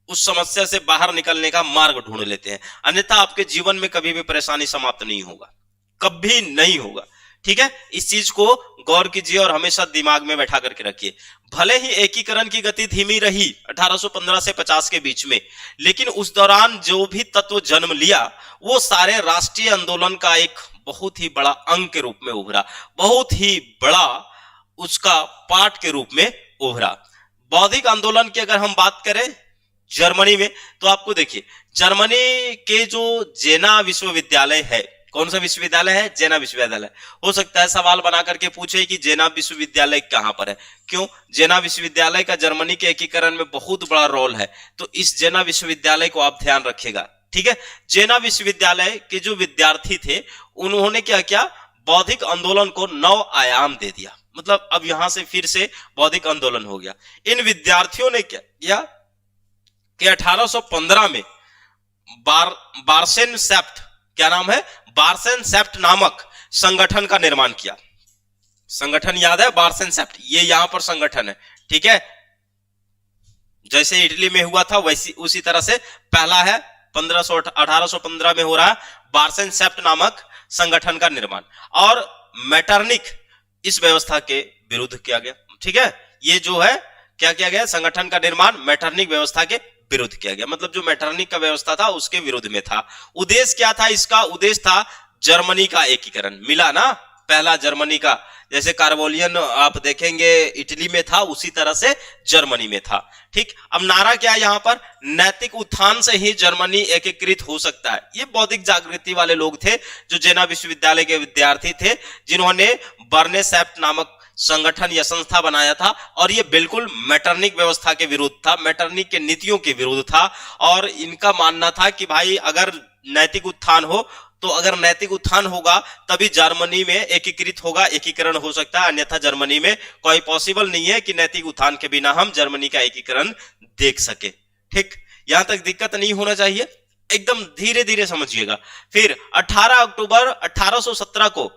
उस समस्या से बाहर निकलने का मार्ग ढूंढ लेते हैं। अन्यथा आपके जीवन में कभी भी परेशानी समाप्त नहीं होगा, कभी नहीं होगा। ठीक है, इस चीज को गौर कीजिए और हमेशा दिमाग में बैठा करके रखिए। भले ही एकीकरण की गति धीमी रही 1815 से 50 के बीच में, लेकिन उस दौरान जो भी तत्व जन्म लिया वो सारे राष्ट्रीय आंदोलन का एक बहुत ही बड़ा अंग के रूप में उभरा, बहुत ही बड़ा उसका पार्ट के रूप में उभरा। बौद्धिक आंदोलन की अगर हम बात करें जर्मनी में, तो आपको देखिए जर्मनी के जो जेना विश्वविद्यालय है, कौन सा विश्वविद्यालय है? जेना विश्वविद्यालय। हो सकता है सवाल बना करके पूछे कि जेना विश्वविद्यालय कहां पर है। क्यों? जेना विश्वविद्यालय का जर्मनी के एकीकरण में बहुत बड़ा रोल है। तो इस जेना विश्वविद्यालय को आप ध्यान रखिएगा। ठीक है, जेना विश्वविद्यालय के जो विद्यार्थी थे उन्होंने क्या किया? बौद्धिक आंदोलन को नव आयाम दे दिया। मतलब अब यहां से फिर से बौद्धिक आंदोलन हो गया। इन विद्यार्थियों ने क्या किया कि 1815 में बार्सेन सेप्ट, क्या नाम है? बार्सेन सेप्ट नामक संगठन का निर्माण किया। संगठन याद है? बार्सेन सेप्ट, ये यहां पर संगठन है। ठीक है, जैसे इटली में हुआ था वैसी उसी तरह से पहला है 1815 में हो रहा है बार्सेन सेप्ट नामक संगठन का निर्माण। और मेटरनिक इस व्यवस्था के विरुद्ध किया गया। ठीक है, ये जो है क्या किया गया? संगठन का निर्माण मेटरनिक व्यवस्था के विरुद्ध किया गया। मतलब जो मेटरनिक का व्यवस्था था उसके विरुद्ध में था। उद्देश्य क्या था इसका? उद्देश्य था जर्मनी का एकीकरण। मिला ना पहला जर्मनी का, जैसे कार्बोलियन आप देखेंगे इटली में था, उसी तरह से जर्मनी में था। ठीक, अब नारा क्या है यहां पर? नैतिक उत्थान से ही जर्मनी एकीकृत हो सकता है। ये बौद्धिक जागृति वाले लोग थे जो जेना विश्वविद्यालय के विद्यार्थी थे, जिन्होंने बर्ने सेप्ट नामक संगठन या संस्था बनाया था। और ये बिल्कुल मेटरनिक व्यवस्था के विरुद्ध था, मेटरनिक के नीतियों के विरुद्ध था। और इनका मानना था कि भाई अगर नैतिक उत्थान हो, तो अगर नैतिक उत्थान होगा तभी जर्मनी में एकीकृत होगा, एकीकरण हो सकता है। अन्यथा जर्मनी में कोई पॉसिबल नहीं है कि नैतिक उत्थान के बिना हम जर्मनी का एकीकरण देख सके। ठीक, यहां तक दिक्कत नहीं होना चाहिए, एकदम धीरे धीरे समझिएगा। फिर 18 अक्टूबर 1817 को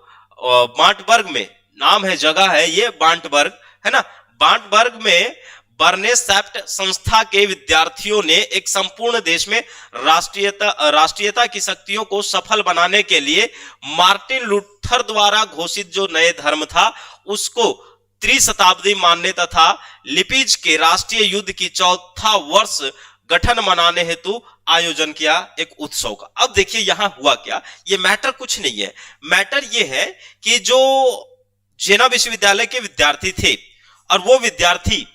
बांटबर्ग में, नाम है जगह है ये बांटबर्ग, है ना, बांटबर्ग में बर्ने सेप्ट संस्था के विद्यार्थियों ने एक संपूर्ण देश में राष्ट्रीयता की शक्तियों को सफल बनाने के लिए मार्टिन लूथर द्वारा घोषित जो नए धर्म था उसको त्रिशताब्दी मानने तथा लिपिज के राष्ट्रीय युद्ध की 4था वर्ष गठन मनाने हेतु आयोजन किया एक उत्सव का। अब देखिए यहां हुआ क्या, ये मैटर कुछ नहीं है। मैटर ये है कि जेना विश्वविद्यालय के विद्यार्थी थे, और वो विद्यार्थी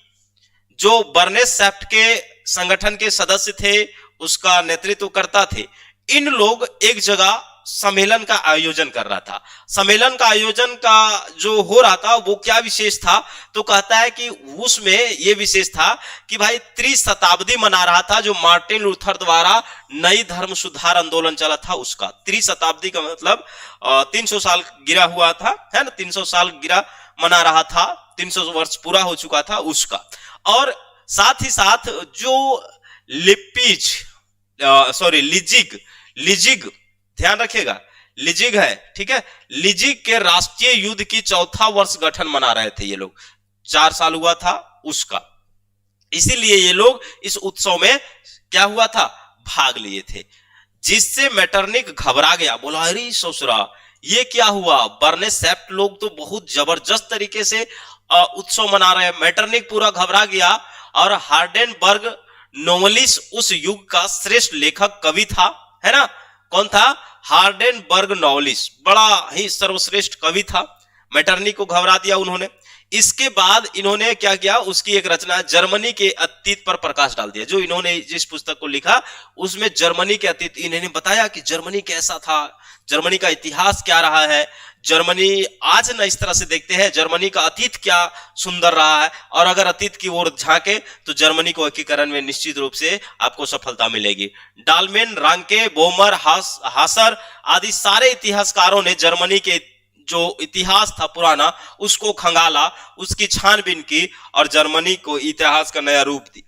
जो बर्नेस-सेफ्ट के संगठन के सदस्य थे, उसका नेतृत्व करता थे। इन लोग एक जगह सम्मेलन का आयोजन कर रहा था। सम्मेलन का आयोजन का जो हो रहा था वो क्या विशेष था, तो कहता है कि उसमें ये विशेष था कि भाई त्रिशताब्दी मना रहा था, जो मार्टिन लूथर द्वारा नई धर्म सुधार आंदोलन चला था उसका। त्रिशताब्दी का मतलब 300 साल गिरा हुआ था, है ना, 300 साल गिरा मना रहा था, 300 वर्ष पूरा हो चुका था उसका। और साथ ही साथ जो लिजिग, ध्यान रखिएगा, लिजिग है, ठीक है, लिजिग के राष्ट्रीय युद्ध की 4था वर्ष गठन मना रहे थे ये लोग, 4 साल हुआ था उसका। इसीलिए ये लोग इस उत्सव में क्या हुआ था, भाग लिए थे, जिससे मेटरनिक घबरा गया, बोला अरे ससुरा ये क्या हुआ, बर्नेस-सेफ्ट लोग तो बहुत जबरदस्त तरीके से उत्सव मना रहे हैं। मेटरनिक पूरा घबरा गया। और हार्डेनबर्ग नोवेलिस उस युग का श्रेष्ठ लेखक कवि था, है ना, कौन था, हार्डेनबर्ग नोवेलिस, बड़ा ही सर्वश्रेष्ठ कवि था। मेटरनिक को घबरा दिया उन्होंने। इसके बाद इन्होंने क्या किया, उसकी एक रचना जर्मनी के अतीत पर प्रकाश डाल दिया। जो इन्होंने जिस पुस्तक को लिखा उसमें जर्मनी के अतीत इन्होंने बताया कि जर्मनी कैसा था, जर्मनी का इतिहास क्या रहा है, जर्मनी आज न इस तरह से देखते हैं, जर्मनी का अतीत क्या सुंदर रहा है, और अगर अतीत की ओर झांके तो जर्मनी को एकीकरण में निश्चित रूप से आपको सफलता मिलेगी। डालमेन, रांके, बोमर, हासर आदि सारे इतिहासकारों ने जर्मनी के जो इतिहास था पुराना उसको खंगाला, उसकी छानबीन की और जर्मनी को इतिहास का नया रूप दी।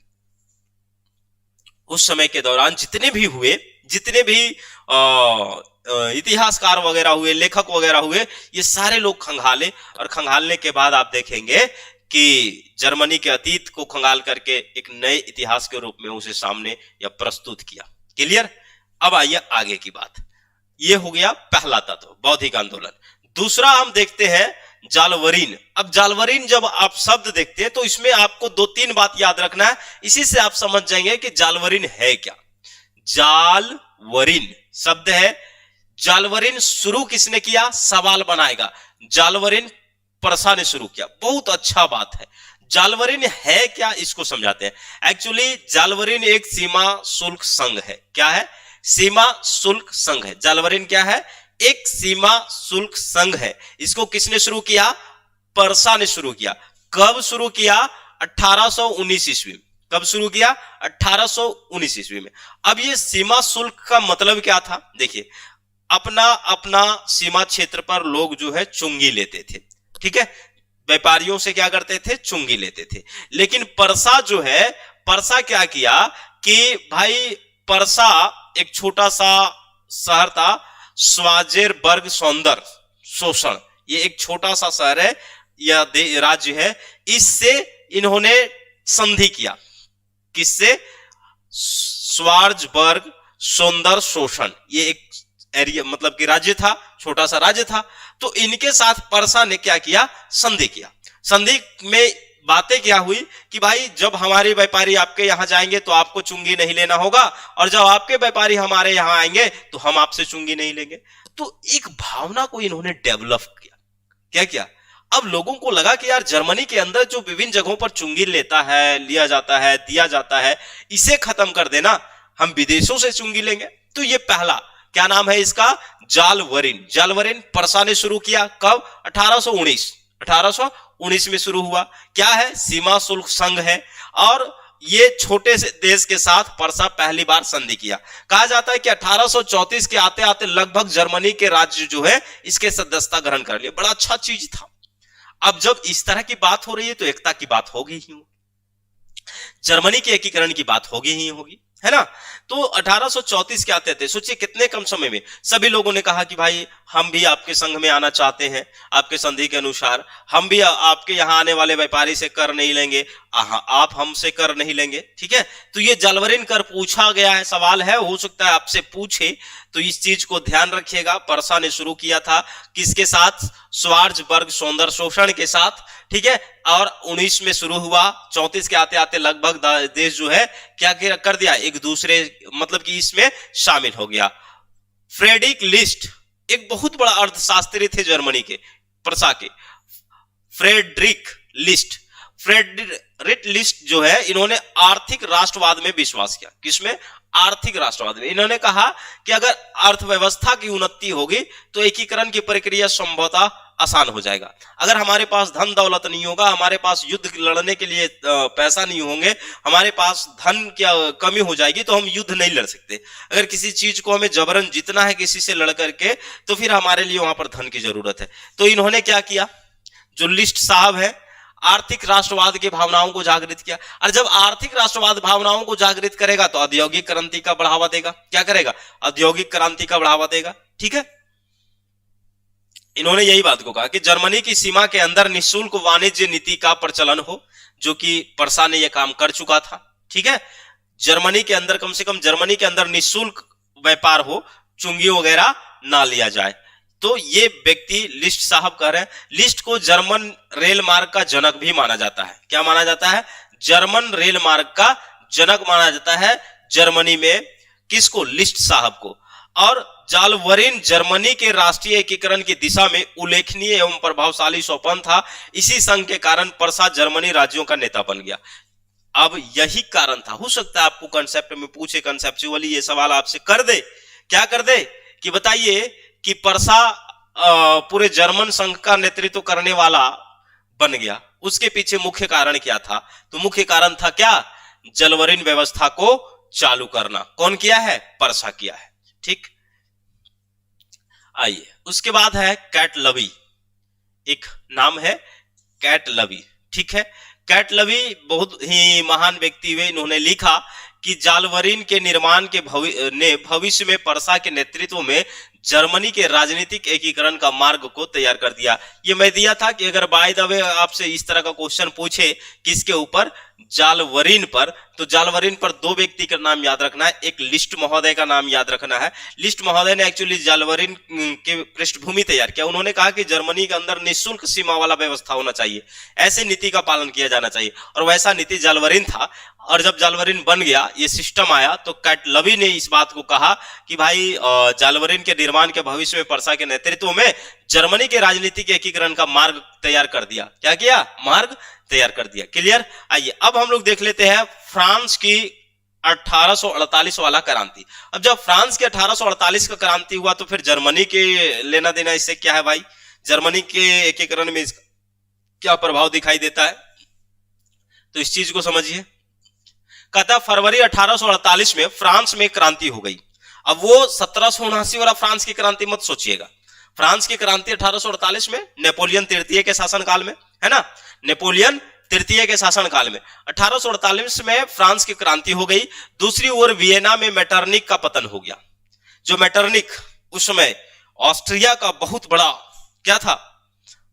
उस समय के दौरान जितने भी इतिहासकार वगैरह हुए, लेखक वगैरह हुए, ये सारे लोग खंगाले, और खंगालने के बाद आप देखेंगे कि जर्मनी के अतीत को खंगाल करके एक नए इतिहास के रूप में उसे सामने या प्रस्तुत किया। क्लियर? अब आइए आगे की बात। ये हो गया पहला तत्व, बौद्धिक आंदोलन। दूसरा हम देखते हैं जालवरीन। अब जालवरीन जब आप शब्द देखते हैं तो इसमें आपको 2-3 बात याद रखना है, इसी से आप समझ जाएंगे कि जालवरीन है क्या। जालवरीन शब्द है, जालवरीन शुरू किसने किया, सवाल बनाएगा, जालवरीन परसा ने शुरू किया। बहुत अच्छा बात है। जालवरीन है क्या, इसको समझाते हैं। एक्चुअली जालवरीन एक सीमा शुल्क संघ है। क्या है? सीमा शुल्क संघ है। जालवरीन क्या है? एक सीमा शुल्क संघ है। इसको किसने शुरू किया? परसा ने शुरू किया। कब शुरू किया? 1819 ईस्वी में। कब शुरू किया? 1819 ईस्वी में। अब ये सीमा शुल्क का मतलब क्या था? देखिए, अपना अपना सीमा क्षेत्र पर लोग जो है चुंगी लेते थे, ठीक है, व्यापारियों से क्या करते थे? चुंगी लेते थे। लेकिन परसा जो है, परसा क्या किया कि भाई परसा एक छोटा सा शहर था, स्वाजेरबर्ग सौंदर शोषण, ये एक छोटा सा शहर है या राज्य है। इससे इन्होंने संधि किया। किससे? स्वार्जबर्ग सौंदर शोषण, ये एक एरिया मतलब कि राज्य था, छोटा सा राज्य था। तो इनके साथ परसा ने क्या किया? संधि किया। संधि में बातें क्या हुई कि भाई जब हमारे व्यापारी आपके यहां जाएंगे तो आपको चुंगी नहीं लेना होगा, और जब आपके व्यापारी हमारे यहां आएंगे तो हम आपसे चुंगी नहीं लेंगे। तो एक भावना को इन्होंने डेवलप किया। क्या किया? अब लोगों को लगा कि यार जर्मनी के अंदर जो विभिन्न जगहों पर चुंगी लेता है, लिया जाता है, दिया जाता है, इसे खत्म कर देना, हम विदेशों से चुंगी लेंगे। तो ये पहला क्या नाम है इसका? जालवरीन। जालवरीन परसा ने शुरू किया। कब? 1819 में शुरू हुआ। क्या है? सीमा शुल्क संघ है। और ये छोटे से देश के साथ परसा पहली बार संधि किया। कहा जाता है कि 1834 के आते आते लगभग जर्मनी के राज्य जो है इसके सदस्यता ग्रहण कर लिए। बड़ा अच्छा चीज था। अब जब इस तरह की बात हो रही है तो एकता की बात होगी ही, जर्मनी के एकीकरण की बात होगी ही होगी, है ना। तो 1834 के आते थे, सोचिए कितने कम समय में सभी लोगों ने कहा कि भाई हम भी आपके संघ में आना चाहते हैं, आपके संधि के अनुसार हम भी आपके यहाँ आने वाले व्यापारी से कर नहीं लेंगे, आप हमसे कर नहीं लेंगे, ठीक है। तो ये जालवरीन कर पूछा गया है, सवाल है, हो सकता है आपसे पूछे, तो इस चीज को ध्यान रखिएगा। परसा ने शुरू किया था किसके साथ? स्वार्जबर्ग सौंदर शोषण के साथ, ठीक है। और 19 में शुरू हुआ, 34 के आते आते लगभग देश जो है क्या कर दिया, एक दूसरे मतलब कि इसमें शामिल हो गया। फ्रेडरिक लिस्ट एक बहुत बड़ा अर्थशास्त्री थे जर्मनी के, परसा के। Frederick list. फ्रेडरिक लिस्ट जो है, इन्होंने आर्थिक राष्ट्रवाद में विश्वास किया। किसमें? आर्थिक राष्ट्रवाद में। इन्होंने कहा कि अगर अर्थव्यवस्था की उन्नति होगी तो एकीकरण की प्रक्रिया संभवतः आसान हो जाएगा। अगर हमारे पास धन दौलत नहीं होगा, हमारे पास युद्ध लड़ने के लिए पैसा नहीं होंगे, हमारे पास धन की कमी हो जाएगी तो हम युद्ध नहीं लड़ सकते। अगर किसी चीज को हमें जबरन जीतना है किसी से लड़ करके, तो फिर हमारे लिए वहां पर धन की जरूरत है। तो इन्होंने क्या किया, जो लिस्ट साहब है, आर्थिक राष्ट्रवाद की भावनाओं को जागृत किया। और जब आर्थिक राष्ट्रवाद भावनाओं को जागृत करेगा तो औद्योगिक क्रांति का बढ़ावा देगा। क्या करेगा? औद्योगिक क्रांति का बढ़ावा देगा। ठीक है, इन्होंने यही बात को कहा कि जर्मनी की सीमा के अंदर निःशुल्क वाणिज्य नीति का प्रचलन हो, जो कि परसा ने यह काम कर चुका था। ठीक है, जर्मनी के अंदर, कम से कम जर्मनी के अंदर निःशुल्क व्यापार हो, चुंगी वगैरह ना लिया जाए। तो ये व्यक्ति लिस्ट साहब कह रहे हैं। लिस्ट को जर्मन रेल मार्ग का जनक भी माना जाता है। क्या माना जाता है? जर्मन रेल मार्ग का जनक माना जाता है जर्मनी में। किसको? लिस्ट साहब को। और जालवरिन जर्मनी के राष्ट्रीय एकीकरण की दिशा में उल्लेखनीय एवं प्रभावशाली सोपान था। इसी संघ के कारण परसा जर्मनी राज्यों का नेता बन गया। अब यही कारण था। हो सकता है आपको कंसेप्ट में पूछे, कंसेप्चुअली ये सवाल आपसे कर दे। क्या कर दे कि बताइए कि परसा पूरे जर्मन संघ का नेतृत्व करने वाला बन गया, उसके पीछे मुख्य कारण क्या था? तो मुख्य कारण था क्या? जलवरिन व्यवस्था को चालू करना। कौन किया है? परसा किया है। ठीक, आइए उसके बाद है कैटलवी। एक नाम है कैटलवी। ठीक है, कैटलवी बहुत ही महान व्यक्ति हुए। इन्होंने लिखा कि जालवरिन के निर्माण के भविष्य में परसा के नेतृत्व में जर्मनी के राजनीतिक एकीकरण का मार्ग को तैयार कर दिया। ये मैं दिया था कि अगर बाय द वे आपसे इस तरह का क्वेश्चन पूछे किसके ऊपर, जालवरिन पर, तो जालवरिन पर दो व्यक्ति का नाम याद रखना है। एक लिस्ट महोदय का नाम याद रखना है। लिस्ट महोदय ने एक्चुअली जालवरिन के पृष्ठभूमि तैयार किया। उन्होंने कहा कि जर्मनी के अंदर निःशुल्क सीमा वाला व्यवस्था होना चाहिए, ऐसे नीति का पालन किया जाना चाहिए, और वैसा नीति जालवरिन था। और जब जालवरिन बन गया, ये सिस्टम आया, तो कैटलवी ने इस बात को कहा कि भाई जालवरिन के निर्माण के भविष्य में परसा के नेतृत्व में जर्मनी के राजनीतिक एकीकरण का मार्ग तैयार कर दिया। क्या किया? मार्ग तैयार कर दिया। क्लियर? आइए अब हम लोग देख लेते हैं फ्रांस की 1848 वाला क्रांति। अब जब फ्रांस के 1848 का क्रांति हुआ तो फिर जर्मनी के लेना देना इससे क्या है भाई? जर्मनी के एकीकरण में क्या प्रभाव दिखाई देता है, तो इस चीज को समझिए। कहता फरवरी 1848 में फ्रांस में क्रांति हो गई। अब वो 1779 वाला फ्रांस की क्रांति मत सोचिएगा। फ्रांस की क्रांति 1848 में नेपोलियन तृतीय के शासनकाल में, है ना, नेपोलियन तृतीय के शासनकाल में 1848 में फ्रांस की क्रांति हो गई। दूसरी ओर वियना में मेटरनिक का पतन हो गया। जो मेटरनिक उस समय ऑस्ट्रिया का बहुत बड़ा क्या था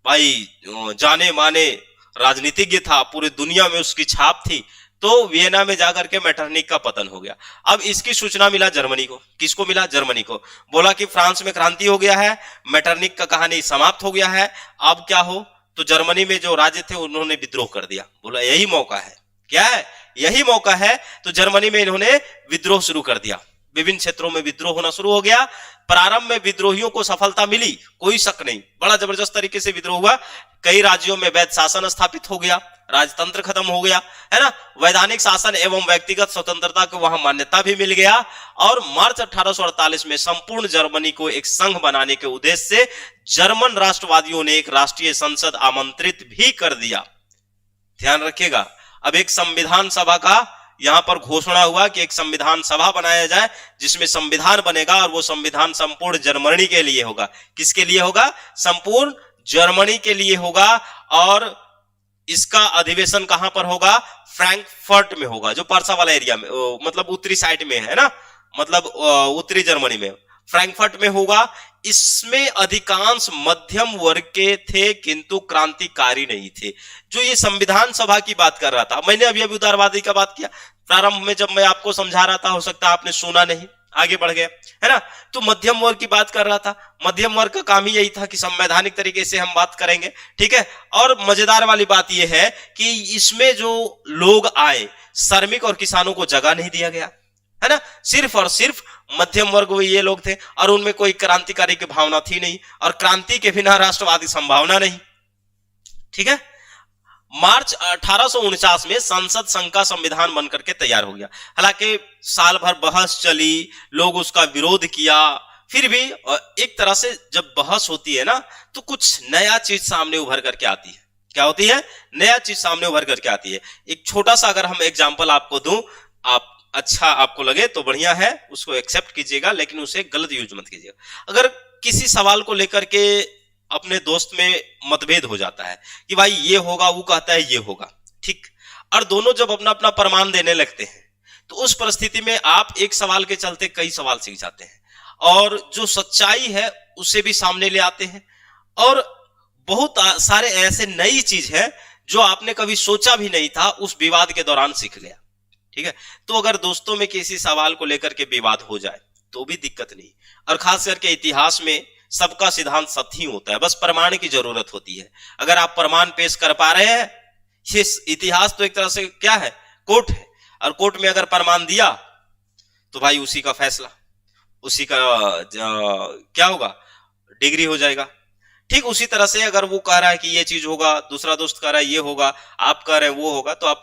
भाई, जाने माने राजनीतिज्ञ था, पूरी दुनिया में उसकी छाप थी। तो वियना में जाकर के मेटरनिक का पतन हो गया। अब इसकी सूचना मिला जर्मनी को। किसको मिला? जर्मनी को। बोला कि फ्रांस में क्रांति हो गया है, मेटरनिक का कहानी समाप्त हो गया है, अब क्या हो? तो जर्मनी में जो राज्य थे उन्होंने विद्रोह कर दिया। बोला यही मौका है। क्या है? यही मौका है। तो जर्मनी में इन्होंने विद्रोह शुरू कर दिया। विभिन्न क्षेत्रों में विद्रोह होना शुरू हो गया। प्रारंभ में विद्रोहियों को सफलता मिली, कोई शक नहीं, बड़ा जबरदस्त तरीके से विद्रोह हुआ। कई राज्यों में वैध शासन स्थापित हो गया, राजतंत्र खत्म हो गया, है ना, वैधानिक शासन एवं व्यक्तिगत स्वतंत्रता को वहां मान्यता भी मिल गया। और मार्च 1848 में संपूर्ण जर्मनी को एक संघ बनाने के उद्देश्य से जर्मन राष्ट्रवादियों ने एक राष्ट्रीय संसद आमंत्रित भी कर दिया। ध्यान रखिएगा, अब एक संविधान सभा का यहां पर घोषणा हुआ कि एक संविधान सभा बनाया जाए जिसमें संविधान बनेगा, और वो संविधान संपूर्ण जर्मनी के लिए होगा। किसके लिए होगा? संपूर्ण जर्मनी के लिए होगा। और इसका अधिवेशन कहां पर होगा? फ्रैंकफर्ट में होगा, जो परसा वाला एरिया में, मतलब उत्तरी साइड में है ना, मतलब उत्तरी जर्मनी में फ्रैंकफर्ट में होगा। इसमें अधिकांश मध्यम वर्ग के थे किंतु क्रांतिकारी नहीं थे। जो ये संविधान सभा की बात कर रहा था, मैंने अभी उदारवादी का बात किया प्रारंभ में जब मैं आपको समझा रहा था, हो सकता है आपने सुना नहीं, आगे बढ़ गया, है ना। तो मध्यम वर्ग की बात कर रहा था। मध्यम वर्ग का काम ही यही था कि संवैधानिक तरीके से हम बात करेंगे, ठीक है। और मजेदार वाली बात यह है कि इसमें जो लोग आए, श्रमिक और किसानों को जगह नहीं दिया गया, है ना। सिर्फ और सिर्फ मध्यम वर्ग वो ये लोग थे, और उनमें कोई क्रांतिकारी की भावना थी नहीं, और क्रांति के बिना राष्ट्रवादी संभावना नहीं, ठीक है। मार्च 1849 में संसद संघ का संविधान बनकर के तैयार हो गया। हालांकि साल भर बहस चली, लोग उसका विरोध किया, फिर भी एक तरह से जब बहस होती है ना तो कुछ नया चीज सामने उभर करके आती है। क्या होती है? नया चीज सामने उभर करके आती है। एक छोटा सा अगर हम एग्जांपल आपको दूं, आप अच्छा आपको लगे तो बढ़िया है, उसको एक्सेप्ट कीजिएगा, लेकिन उसे गलत यूज मत कीजिएगा। अगर किसी सवाल को लेकर के अपने दोस्त में मतभेद हो जाता है कि भाई ये होगा, वो कहता है ये होगा, ठीक, और दोनों जब अपना अपना प्रमाण देने लगते हैं तो उस परिस्थिति में आप एक सवाल के चलते कई सवाल सीख जाते हैं और जो सच्चाई है उसे भी सामने ले आते हैं। और बहुत सारे ऐसे नई चीज है जो आपने कभी सोचा भी नहीं था, उस विवाद के दौरान सीख गया। ठीक है। तो अगर दोस्तों में किसी सवाल को लेकर के विवाद हो जाए तो भी दिक्कत नहीं, और खास करके इतिहास में सबका सिद्धांत सत्य ही होता है, बस प्रमाण की जरूरत होती है। अगर आप प्रमाण पेश कर पा रहे हैं, ये इतिहास तो एक तरह से क्या है, कोर्ट है, और कोर्ट में अगर प्रमाण दिया तो भाई उसी का फैसला, उसी का क्या होगा, डिग्री हो जाएगा। ठीक उसी तरह से अगर वो कह रहा है कि ये चीज होगा, दूसरा दोस्त कह रहा है ये होगा, आप कह रहे हैं वो होगा, तो आप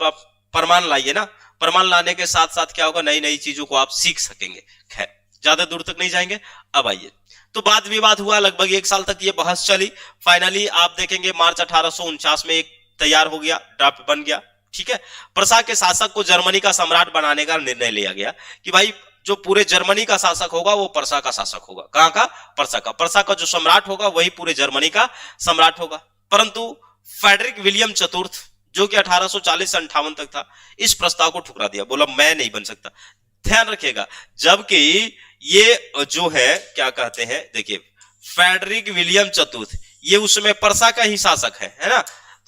प्रमाण लाइए ना। प्रमाण लाने के साथ साथ क्या होगा, नई नई चीजों को आप सीख सकेंगे। खैर, ज्यादा दूर तक नहीं जाएंगे। अब आइए, तो वाद विवाद हुआ, लगभग 1 साल तक ये बहस चली। फाइनली आप देखेंगे मार्च 1849 में एक तैयार हो गया, ड्राफ्ट बन गया। ठीक है। प्रसा के शासक को जर्मनी का सम्राट बनाने का निर्णय लिया गया कि भाई जो पूरे जर्मनी का शासक होगा वो प्रसा का शासक होगा। कहां का? प्रसा का। प्रसा का जो सम्राट होगा वही पूरे जर्मनी का सम्राट होगा। परंतु फ्रेडरिक विलियम चतुर्थ, जो कि 1840 से 58 तक था, इस प्रस्ताव को ठुकरा दिया, बोला मैं नहीं बन सकता। ध्यान रखिएगा, जबकि ये जो है क्या कहते हैं, देखिए फ्रेडरिक विलियम चतुर्थ ये उसमें प्रसा का ही शासक है ना,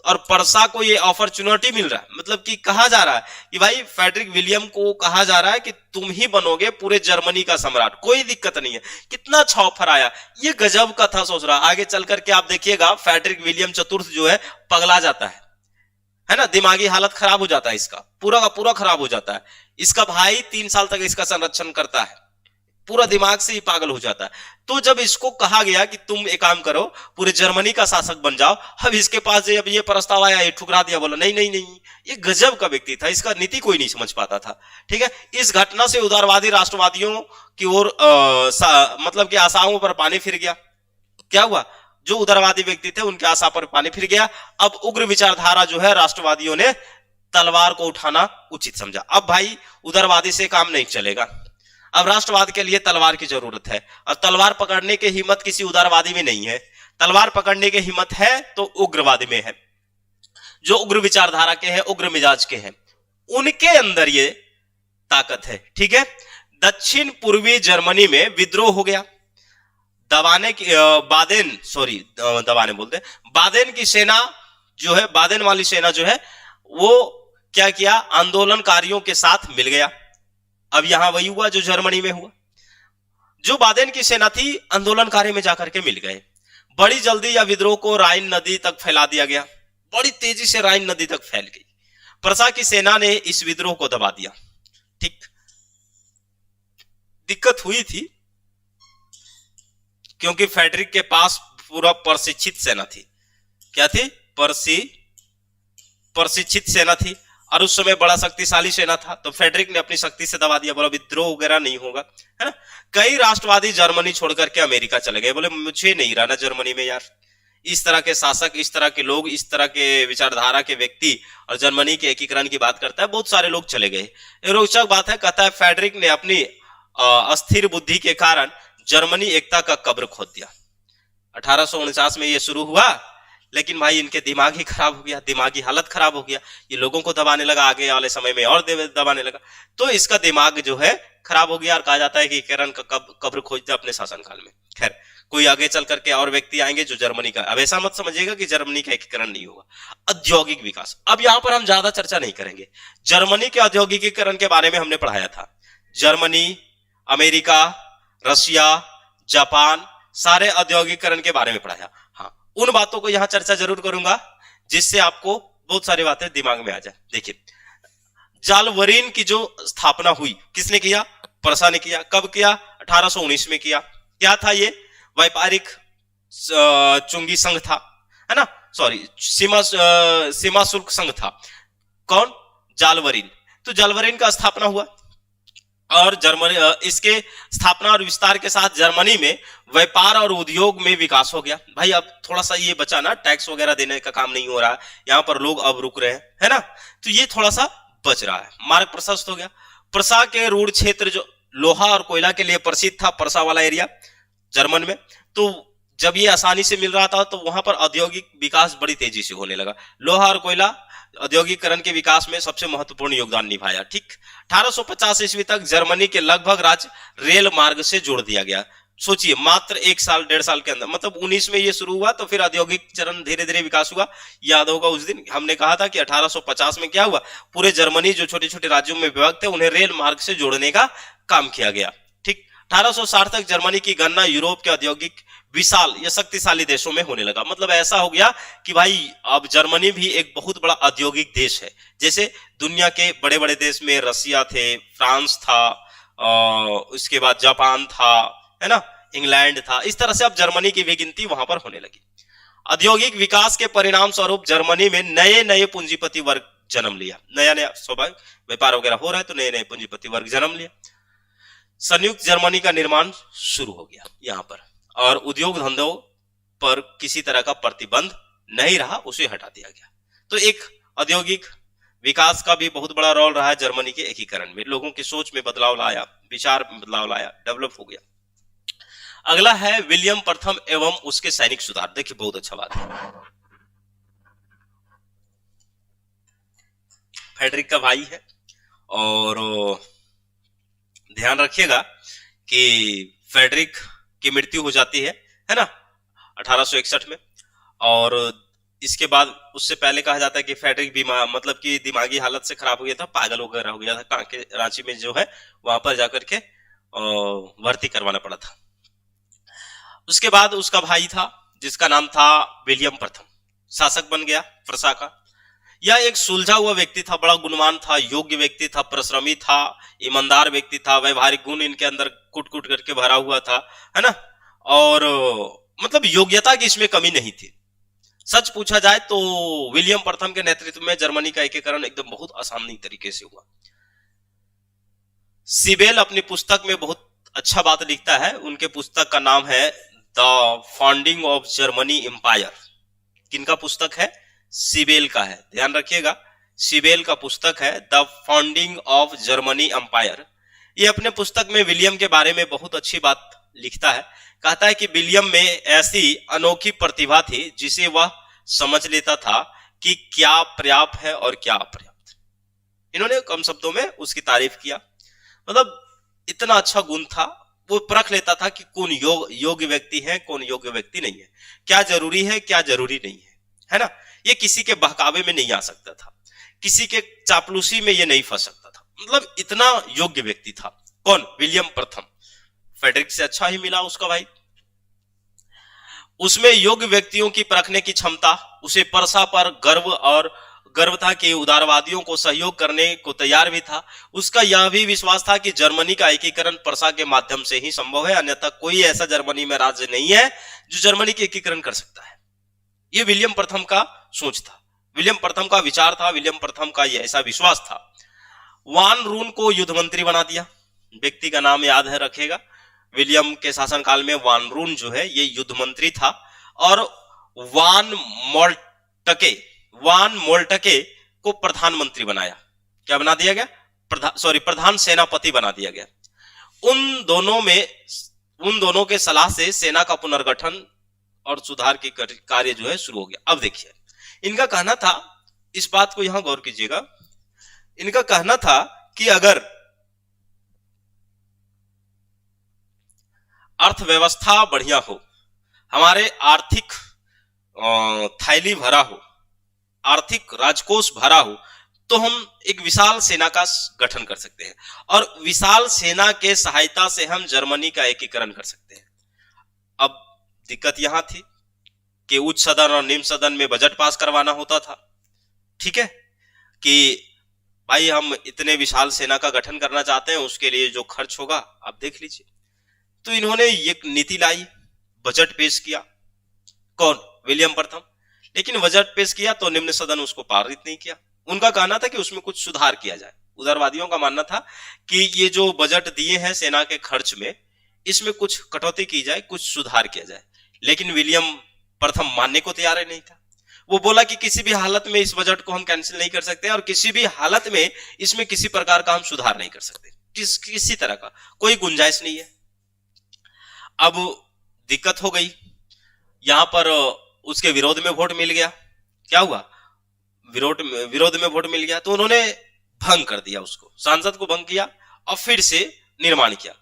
और प्रसा को ये अपॉर्चुनिटी मिल रहा है, मतलब कि कहा जा रहा है कि भाई फ्रेडरिक विलियम को कहा जा रहा है कि तुम ही बनोगे पूरे जर्मनी का सम्राट, कोई दिक्कत नहीं है। कितना छाव फराया, ये गजब का था। सोच रहा आगे चल करके आप देखिएगा फ्रेडरिक विलियम चतुर्थ जो है पगला जाता है ना, दिमागी हालत खराब हो जाता है, इसका पूरा का पूरा खराब हो जाता है। इसका भाई 3 साल तक इसका संरक्षण करता है, पूरा दिमाग से ही पागल हो जाता है। तो जब इसको कहा गया कि तुम एक काम करो, पूरे जर्मनी का शासक बन जाओ, अब इसके पास जब ये प्रस्ताव आया, ये ठुकरा दिया, बोला नहीं नहीं नहीं। ये गजब का व्यक्ति था, इसका नीति कोई नहीं समझ पाता था। ठीक है। इस घटना से उदारवादी राष्ट्रवादियों की ओर मतलब कि आशाओं पर पानी फिर गया। क्या हुआ, जो उदारवादी व्यक्ति थे उनके आशा पर पानी फिर गया। अब उग्र विचारधारा जो है राष्ट्रवादियों ने तलवार को उठाना उचित समझा। अब भाई उदारवादी से काम नहीं चलेगा, अब राष्ट्रवाद के लिए तलवार की जरूरत है, और तलवार पकड़ने की हिम्मत किसी उदारवादी में नहीं है। तलवार पकड़ने की हिम्मत है तो उग्रवादी में है, जो उग्र विचारधारा के हैं, उग्र मिजाज के हैं, उनके अंदर ये ताकत है। ठीक है। दक्षिण पूर्वी जर्मनी में विद्रोह हो गया। बादेन की सेना जो है, बादेन वाली सेना जो है वो क्या किया, आंदोलनकारियों के साथ मिल गया। अब यहां वही हुआ जो जर्मनी में हुआ, जो बादेन की सेना थी आंदोलनकारी में जाकर के मिल गए। बड़ी जल्दी या विद्रोह को राइन नदी तक फैला दिया गया, बड़ी तेजी से राइन नदी तक फैल गई। प्रसा की सेना ने इस विद्रोह को दबा दिया। ठीक, दिक्कत हुई थी क्योंकि फ्रेडरिक के पास पूरा प्रशिक्षित सेना थी। क्या थी? प्रशिक्षित सेना थी, और उस समय बड़ा शक्तिशाली सेना था। तो फ्रेडरिक ने अपनी शक्ति से दबा दिया, बोला विद्रोह वगैरह नहीं होगा, है ना। कई राष्ट्रवादी जर्मनी छोड़कर के अमेरिका चले गए, बोले मुझे नहीं रहना जर्मनी में यार। इस तरह के शासक, इस तरह के लोग, इस तरह के विचारधारा के व्यक्ति, और जर्मनी के एकीकरण की बात करता है, बहुत सारे लोग चले गए। रोचक बात है, कहता है फ्रेडरिक ने अपनी अस्थिर बुद्धि के कारण जर्मनी एकता का कब्र खोद दिया। 1849 में ये शुरू हुआ, लेकिन भाई इनके दिमाग ही खराब हो गया, दिमागी हालत खराब हो गया। ये लोगों को दबाने लगा, आगे वाले समय में और दबाने लगा, तो इसका दिमाग जो है खराब हो गया। और कहा जाता है कि एकीकरण का कब्र खोज दिया अपने शासनकाल में। खैर, कोई आगे चल करके और व्यक्ति आएंगे जो जर्मनी का, अब ऐसा मत समझिएगा कि जर्मनी का एकीकरण नहीं होगा। औद्योगिक विकास, अब यहां पर हम ज्यादा चर्चा नहीं करेंगे। जर्मनी के औद्योगिकीकरण के बारे में हमने पढ़ाया था। जर्मनी, अमेरिका, रशिया, जापान, सारे औद्योगिकीकरण के बारे में पढ़ाया। हाँ, उन बातों को यहां चर्चा जरूर करूंगा जिससे आपको बहुत सारी बातें दिमाग में आ जाए। देखिए, जालवरीन की जो स्थापना हुई, किसने किया? प्रसा ने किया। कब किया? 1819 में किया। क्या था ये? व्यापारिक चुंगी संघ था, है ना। सॉरी, सीमा शुल्क संघ था। कौन? जालवरीन। तो जालवरीन का स्थापना हुआ और जर्मनी, इसके स्थापना और विस्तार के साथ जर्मनी में व्यापार और उद्योग में विकास हो गया। भाई अब थोड़ा सा ये बचा ना, टैक्स वगैरह देने का काम नहीं हो रहा है, यहाँ पर लोग अब रुक रहे हैं, है ना, तो ये थोड़ा सा बच रहा है। मार्ग प्रशस्त हो गया। प्रसा के रूढ़ क्षेत्र जो लोहा और कोयला के लिए प्रसिद्ध था, प्रसा वाला एरिया जर्मन में, तो जब ये आसानी से मिल रहा था तो वहां पर औद्योगिक विकास बड़ी तेजी से होने लगा। लोहा और कोयला औद्योगिकरण के विकास में सबसे महत्वपूर्ण योगदान निभाया। ठीक, 1850 ईस्वी तक जर्मनी के लगभग राज्य रेल मार्ग से जोड़ दिया गया। सोचिए, मात्र 1 साल 1.5 साल के अंदर, मतलब 19 में ये शुरू हुआ, तो फिर औद्योगिक चरण धीरे धीरे विकास हुआ। याद होगा उस दिन हमने कहा था कि 1850 में क्या हुआ, पूरे जर्मनी जो छोटे छोटे राज्यों में विभक्त थे उन्हें रेल मार्ग से जोड़ने का काम किया गया। ठीक, 1860 तक जर्मनी की गणना यूरोप के औद्योगिक विशाल या शक्तिशाली देशों में होने लगा। मतलब ऐसा हो गया कि भाई अब जर्मनी भी एक बहुत बड़ा औद्योगिक देश है। जैसे दुनिया के बड़े बड़े देश में रसिया थे, फ्रांस था, उसके बाद जापान था, है ना, इंग्लैंड था, इस तरह से अब जर्मनी की भी गिनती वहां पर होने लगी। औद्योगिक विकास के परिणाम स्वरूप जर्मनी में नए नए पूंजीपति वर्ग जन्म लिया। नया नया स्वाभाविक व्यापार वगैरह हो रहा है तो नए नए पूंजीपति वर्ग जन्म लिया। संयुक्त जर्मनी का निर्माण शुरू हो गया यहां पर, और उद्योग धंधों पर किसी तरह का प्रतिबंध नहीं रहा, उसे हटा दिया गया। तो एक औद्योगिक विकास का भी बहुत बड़ा रोल रहा है जर्मनी के एकीकरण में। लोगों की सोच में बदलाव लाया, विचार में बदलाव लाया, डेवलप हो गया। अगला है विलियम प्रथम एवं उसके सैनिक सुधार। देखिए बहुत अच्छा बात है, फ्रेडरिक का भाई है, और ध्यान रखिएगा कि फ्रेडरिक की मृत्यु हो जाती है ना, 1861 में। और इसके बाद उससे पहले कहा जाता है कि फ्रेडरिक बीमार, मतलब कि दिमागी हालत से खराब हो गया था, पागल वगैरह हो गया था, रांची में जो है वहां पर जाकर के भर्ती करवाना पड़ा था। उसके बाद उसका भाई था जिसका नाम था विलियम प्रथम, शासक बन गया प्रसा का। यह एक सुलझा हुआ व्यक्ति था, बड़ा गुणवान था, योग्य व्यक्ति था, परिश्रमी था, ईमानदार व्यक्ति था, व्यवहारिक गुण इनके अंदर कुट कुट करके भरा हुआ था, है ना, और मतलब योग्यता की इसमें कमी नहीं थी। सच पूछा जाए तो विलियम प्रथम के नेतृत्व में जर्मनी का एकीकरण एकदम बहुत आसानी तरीके से हुआ। सिबेल अपनी पुस्तक में बहुत अच्छा बात लिखता है। उनके पुस्तक का नाम है the founding of Germany empire. किनका पुस्तक है? सिबेल का है, ध्यान रखिएगा, सिबेल का पुस्तक है the founding of Germany empire. ये अपने पुस्तक में विलियम के बारे में बहुत अच्छी बात लिखता है। कहता है कि विलियम में ऐसी अनोखी प्रतिभा थी जिसे वह समझ लेता था कि क्या पर्याप्त है और क्या अपर्याप्त। इन्होंने कम शब्दों में उसकी तारीफ किया। मतलब इतना अच्छा गुण था, वो परख लेता था कि कौन योग्य व्यक्ति है, कौन योग्य व्यक्ति नहीं है, क्या जरूरी है, क्या जरूरी नहीं है ना। ये किसी के बहकावे में नहीं आ सकता था, किसी के चापलूसी में ये नहीं फंस सकता था। मतलब इतना योग्य व्यक्ति था। कौन? विलियम प्रथम। फ्रेडरिक से अच्छा ही मिला उसका भाई। उसमें योग्य व्यक्तियों की परखने की क्षमता, उसे परसा पर गर्व था कि उदारवादियों को सहयोग करने को तैयार भी था। उसका यह भी विश्वास था कि जर्मनी का एकीकरण परसा के माध्यम से ही संभव है, अन्यथा कोई ऐसा जर्मनी में राज्य नहीं है जो जर्मनी के एकीकरण कर सकता है। ये विलियम प्रथम का सोच था, विलियम प्रथम का विचार था, विलियम प्रथम का ये ऐसा विश्वास था। वान रून को युद्ध मंत्री बना दिया। व्यक्ति का नाम याद है रखेगा, विलियम के शासनकाल में वान रून जो है ये युद्ध मंत्री था। और वान मोल्टके को प्रधानमंत्री बनाया। क्या बना दिया गया? प्रधान सेनापति बना दिया गया। उन दोनों के सलाह से सेना का पुनर्गठन और सुधार के कार्य जो है शुरू हो गया। अब देखिए, इनका कहना था, इस बात को यहां गौर कीजिएगा, इनका कहना था कि अगर अर्थव्यवस्था बढ़िया हो, हमारे आर्थिक थैली भरा हो, आर्थिक राजकोष भरा हो, तो हम एक विशाल सेना का गठन कर सकते हैं और विशाल सेना के सहायता से हम जर्मनी का एकीकरण कर सकते हैं। अब दिक्कत यहां थी कि उच्च सदन और निम्न सदन में बजट पास करवाना होता था। ठीक है, कि भाई हम इतने विशाल सेना का गठन करना चाहते हैं, उसके लिए जो खर्च होगा आप देख लीजिए। तो इन्होंने एक नीति लाई, बजट पेश किया। कौन? विलियम प्रथम। लेकिन बजट पेश किया तो निम्न सदन उसको पारित नहीं किया। उनका कहना था कि उसमें कुछ सुधार किया जाए। उदारवादियों का मानना था कि ये जो बजट दिए हैं सेना के खर्च में, इसमें कुछ कटौती की जाए, कुछ सुधार किया जाए। लेकिन विलियम प्रथम मानने को तैयार ही नहीं था। वो बोला कि किसी भी हालत में इस बजट को हम कैंसिल नहीं कर सकते और किसी भी हालत में इसमें किसी प्रकार का हम सुधार नहीं कर सकते, किसी तरह का कोई गुंजाइश नहीं है। अब दिक्कत हो गई यहां पर, उसके विरोध में वोट मिल गया। क्या हुआ? विरोध में वोट मिल गया तो उन्होंने भंग कर दिया, उसको सांसद को भंग किया और फिर से निर्माण किया।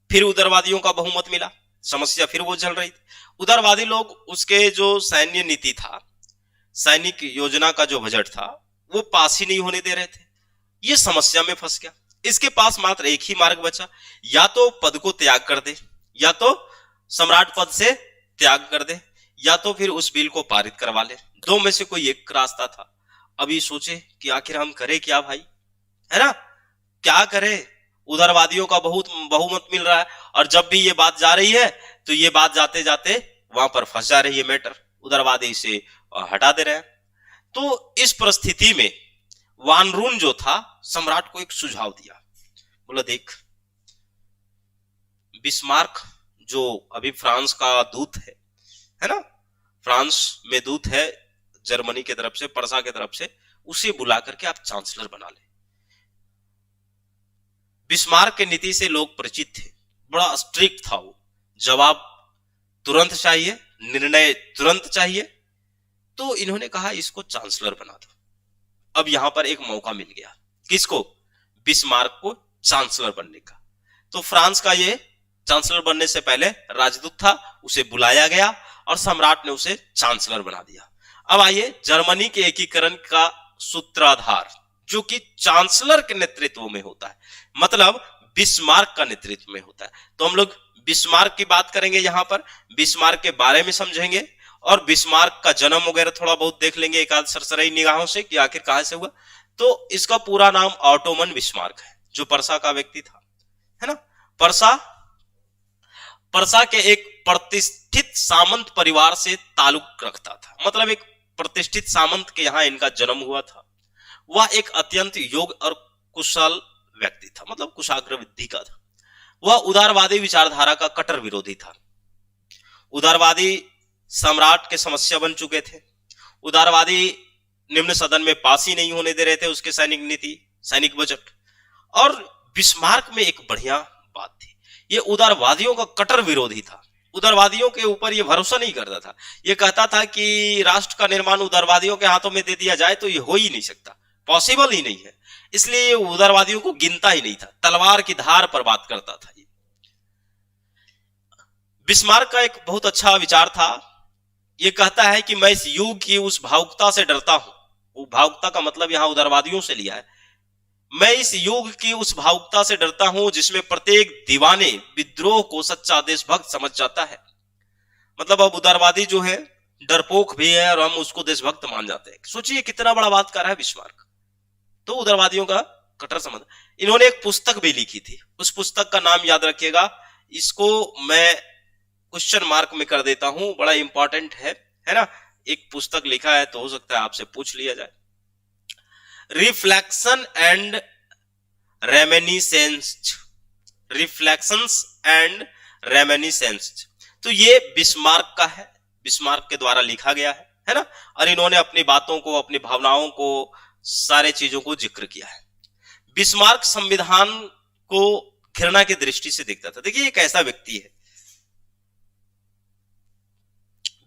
फिर उदारवादियों का बहुमत मिला, समस्या फिर वो चल रही थी। उदारवादी लोग उसके जो सैन्य नीति था, सैनिक योजना का जो बजट था, वो पास ही नहीं होने दे रहे थे। ये समस्या में फंस गया। इसके पास मात्र एक ही मार्ग बचा, या तो पद को त्याग कर दे, या तो सम्राट पद से त्याग कर दे, या तो फिर उस बिल को पारित करवा ले। दो में से कोई एक रास्ता था। अभी सोचे कि आखिर हम करें क्या भाई, है ना, क्या करें? उदारवादियों का बहुत बहुमत मिल रहा है और जब भी ये बात जा रही है तो ये बात जाते जाते वहां पर फंस जा रही है मैटर, उदारवादी इसे हटा दे रहे हैं। तो इस परिस्थिति में वान रून जो था, सम्राट को एक सुझाव दिया। बोला देख, बिस्मार्क जो अभी फ्रांस का दूत है ना, फ्रांस में दूत है जर्मनी के तरफ से, पर्सा के तरफ से, उसे बुला करके आप चांसलर बना ले। बिस्मार्क के नीति से लोग परिचित थे, बड़ा स्ट्रिक्ट था वो, जवाब तुरंत चाहिए, निर्णय तुरंत चाहिए। तो इन्होंने कहा इसको चांसलर बना दो। अब यहां पर एक मौका मिल गया, किसको? बिस्मार्क को चांसलर बनने का। तो फ्रांस का ये चांसलर बनने से पहले राजदूत था, उसे बुलाया गया और सम्राट ने उसे चांसलर बना दिया। अब आइए जर्मनी के एकीकरण का सूत्राधार, जो कि चांसलर के नेतृत्व में होता है, मतलब बिस्मार्क का नेतृत्व में होता है। तो हम लोग बिस्मार्क की बात करेंगे, यहां पर बिस्मार्क के बारे में समझेंगे और बिस्मार्क का जन्म वगैरह थोड़ा बहुत देख लेंगे एक आध सरसराई निगाहों से कि आखिर कहां से हुआ। तो इसका पूरा नाम ऑटोमन बिस्मार्क है, जो पर्सा का व्यक्ति था, है ना। पर्सा के एक प्रतिष्ठित सामंत परिवार से ताल्लुक रखता था, मतलब एक प्रतिष्ठित सामंत के यहां इनका जन्म हुआ था। वह एक अत्यंत योग्य और कुशल व्यक्ति था, मतलब कुशाग्र बुद्धि का था। वह उदारवादी विचारधारा का कट्टर विरोधी था। उदारवादी सम्राट के समस्या बन चुके थे। उदारवादी निम्न सदन में पास ही नहीं होने दे रहे थे उसके सैनिक नीति, सैनिक बजट। और बिस्मार्क में एक बढ़िया बात थी, ये उदारवादियों का कट्टर विरोधी था। उदारवादियों के ऊपर ये भरोसा नहीं करता था। ये कहता था कि राष्ट्र का निर्माण उदारवादियों के हाथों में दे दिया जाए तो ये हो ही नहीं सकता, पॉसिबल ही नहीं है। इसलिए उदारवादियों को गिनता ही नहीं था, तलवार की धार पर बात करता था। ये बिस्मार्क का एक बहुत अच्छा विचार था। ये कहता है कि मैं इस युग की उस भावुकता से डरता हूं। वो भावुकता का मतलब यहां उदारवादियों से लिया है। मैं इस युग की उस भावुकता से डरता हूं जिसमें प्रत्येक दीवाने विद्रोह को सच्चा देशभक्त समझ जाता है। मतलब अब उदारवादी जो है डरपोक भी है और हम उसको देशभक्त मान जाते हैं। सोचिए कितना बड़ा बात कर रहा है बिस्मार्क। तो उदारवादियों का कट्टर समझ। इन्होंने एक पुस्तक भी लिखी थी, उस पुस्तक का नाम याद रखिएगा, इसको मैं क्वेश्चन मार्क में कर देता हूं, बड़ा इंपॉर्टेंट है ना। एक पुस्तक लिखा है तो हो सकता है आपसे पूछ लिया जाए, reflection and reminiscence, reflections and reminiscence. तो ये बिस्मार्क का है, बिस्मार्क के द्वारा लिखा गया है ना। और इन्होंने अपनी बातों को, अपनी भावनाओं को, सारे चीजों को जिक्र किया है। बिस्मार्क संविधान को घृणा की दृष्टि से देखता था। देखिए एक ऐसा व्यक्ति है,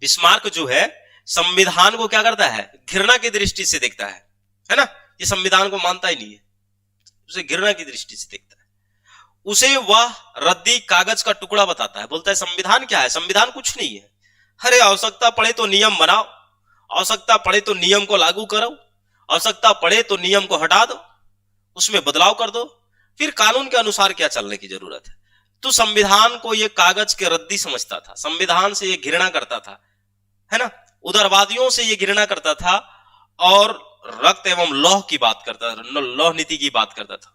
बिस्मार्क जो है संविधान को क्या करता है, घृणा की दृष्टि से देखता है ना। ये संविधान को मानता ही नहीं है, उसे घृणा की दृष्टि से देखता है। उसे वह रद्दी कागज का टुकड़ा बताता है, बोलता है संविधान क्या है, संविधान कुछ नहीं है। अरे आवश्यकता पड़े तो नियम बनाओ, आवश्यकता पड़े तो नियम को लागू करो, आवश्यकता पड़े तो नियम को हटा दो, उसमें बदलाव कर दो, फिर कानून के अनुसार क्या चलने की जरूरत है। तो संविधान को ये कागज के रद्दी समझता था, संविधान से ये घृणा करता था, है ना। उदारवादियों से ये घृणा करता था और रक्त एवं लौह की बात करता था, लौह नीति की बात करता था।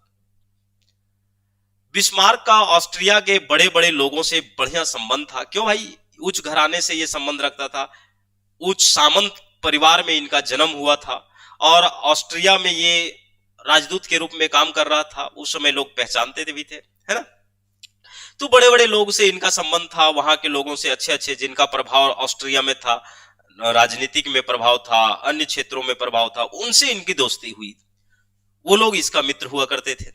बिस्मार्क का ऑस्ट्रिया के बड़े बड़े लोगों से बढ़िया संबंध था। क्यों भाई, उच्च घराने से ये संबंध रखता था, उच्च सामंत परिवार में इनका जन्म हुआ था और ऑस्ट्रिया में ये राजदूत के रूप में काम कर रहा था। उस समय लोग पहचानते भी थे, है ना। तो बड़े बड़े लोग से इनका संबंध था, वहां के लोगों से अच्छे अच्छे, जिनका प्रभाव ऑस्ट्रिया में था, राजनीतिक में प्रभाव था, अन्य क्षेत्रों में प्रभाव था, उनसे इनकी दोस्ती हुई। वो लोग इसका मित्र हुआ करते थे।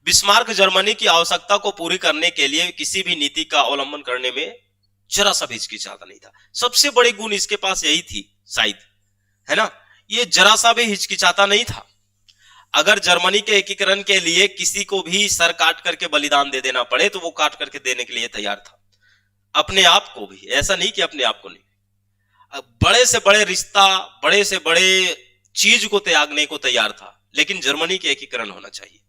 बिस्मार्क जर्मनी की आवश्यकता को पूरी करने के लिए किसी भी नीति का अवलंबन करने में जरा सा भी हिचकिचाता नहीं था। सबसे बड़ी गुण इसके पास यही थी शायद, है ना, ये जरा सा भी हिचकिचाता नहीं था। अगर जर्मनी के एकीकरण के लिए किसी को भी सर काट करके बलिदान दे देना पड़े तो वो काट करके देने के लिए तैयार था, अपने आप को भी, ऐसा नहीं कि अपने आप को नहीं। बड़े से बड़े रिश्ता, बड़े से बड़े चीज को त्यागने को तैयार था, लेकिन जर्मनी के एकीकरण होना चाहिए।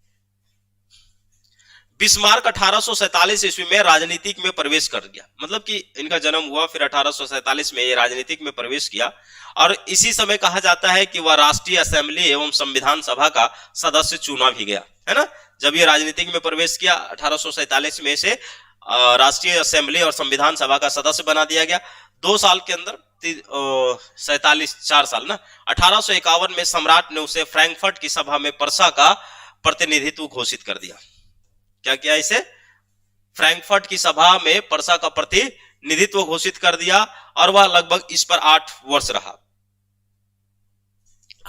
बिस्मार्क 1847 ईस्वी में राजनीतिक में प्रवेश कर गया, मतलब कि इनका जन्म हुआ, फिर 1847 में ये राजनीतिक में प्रवेश किया और इसी समय कहा जाता है कि वह राष्ट्रीय असेंबली एवं संविधान सभा का सदस्य चुना भी गया, है ना। जब ये राजनीतिक में प्रवेश किया 1847 में से राष्ट्रीय असेंबली और संविधान सभा का सदस्य बना दिया गया। 2 साल के अंदर 4 साल ना, 1851 में सम्राट ने उसे फ्रैंकफर्ट की सभा में पर्सा का प्रतिनिधित्व घोषित कर दिया। क्या किया इसे? फ्रैंकफर्ट की सभा में पर्सा का प्रतिनिधित्व घोषित कर दिया और वह लगभग इस पर 8 वर्ष रहा।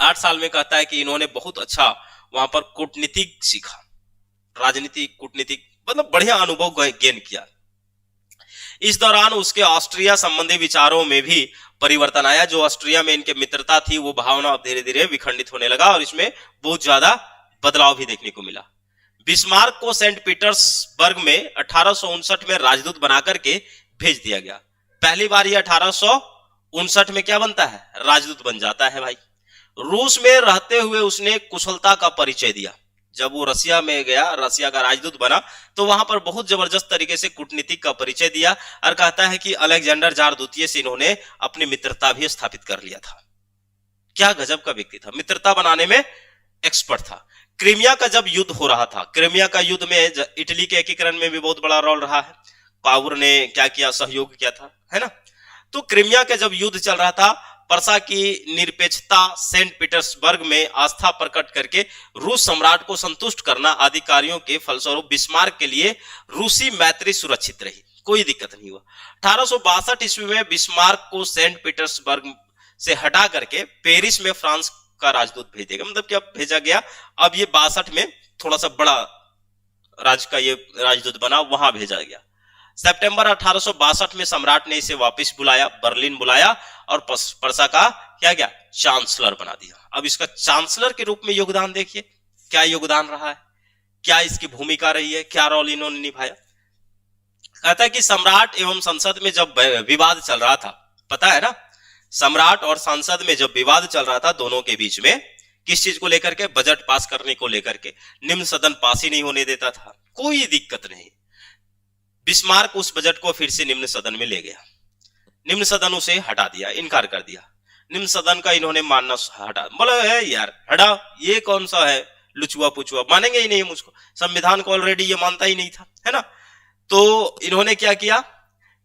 8 साल में कहता है कि इन्होंने बहुत अच्छा वहां पर कूटनीतिक सीखा, राजनीतिक, कूटनीतिक, मतलब बढ़िया अनुभव गेन किया। इस दौरान उसके ऑस्ट्रिया संबंधी विचारों में भी परिवर्तन आया। जो ऑस्ट्रिया में इनके मित्रता थी वो भावना अब धीरे धीरे विखंडित होने लगा और इसमें बहुत ज्यादा बदलाव भी देखने को मिला। बिस्मार्क को सेंट पीटर्सबर्ग में 1859 में राजदूत बनाकर के भेज दिया गया। पहली बार ये 1859 में क्या बनता है? राजदूत बन जाता है भाई। रूस में रहते हुए उसने कुशलता का परिचय दिया। जब वो रसिया में गया, रसिया का राजदूत बना, तो वहां पर बहुत जबरदस्त तरीके से कूटनीतिक का परिचय दिया और कहता है कि अलेक्जेंडर जार द्वितीय से इन्होंने अपनी मित्रता भी स्थापित कर लिया था। क्या गजब का व्यक्ति था, मित्रता बनाने में एक्सपर्ट था। क्रीमिया का जब युद्ध हो रहा था, क्रीमिया का युद्ध में इटली के एकीकरण में भी बहुत बड़ा रोल रहा है। कावूर ने क्या किया, सहयोग किया था, है ना। तो क्रीमिया का जब युद्ध चल रहा था, पर्सा की निरपेक्षता, सेंट पीटर्सबर्ग में आस्था प्रकट करके रूस सम्राट को संतुष्ट करना आदि कार्यों के फलस्वरूप बिस्मार्क के लिए रूसी मैत्री सुरक्षित रही, कोई दिक्कत नहीं हुआ। 1862 ईस्वी में बिस्मार्क को सेंट पीटर्सबर्ग से हटा करके पेरिस में फ्रांस का राजदूत भेज देगा, मतलब कि अब भेजा गया। अब ये 62 में थोड़ा सा बड़ा राज्य का ये राजदूत बना, वहां भेजा गया। सितंबर 1862 में सम्राट ने इसे वापस बुलाया, बर्लिन बुलाया और पर्सा का क्या गया, चांसलर बना दिया। अब इसका चांसलर के रूप में योगदान देखिए, क्या योगदान रहा है, क्या इसकी भूमिका रही है, क्या रोल इन्होंने निभाया। कहता है कि सम्राट एवं संसद में जब विवाद चल रहा था, पता है ना, सम्राट और संसद में जब विवाद चल रहा था दोनों के बीच में, किस चीज को लेकर के, बजट पास करने को लेकर के, निम्न सदन पास ही नहीं होने देता था, कोई दिक्कत नहीं। बिस्मार्क उस बजट को फिर से निम्न सदन में ले गया, निम्न सदन उसे हटा दिया, इनकार कर दिया। निम्न सदन का इन्होंने मानना हटा, बोला है यार हटा, ये कौन सा है लुचुआ पुचुआ, मानेंगे ही नहीं मुझको, संविधान को ऑलरेडी ये मानता ही नहीं था, है ना। तो इन्होंने क्या किया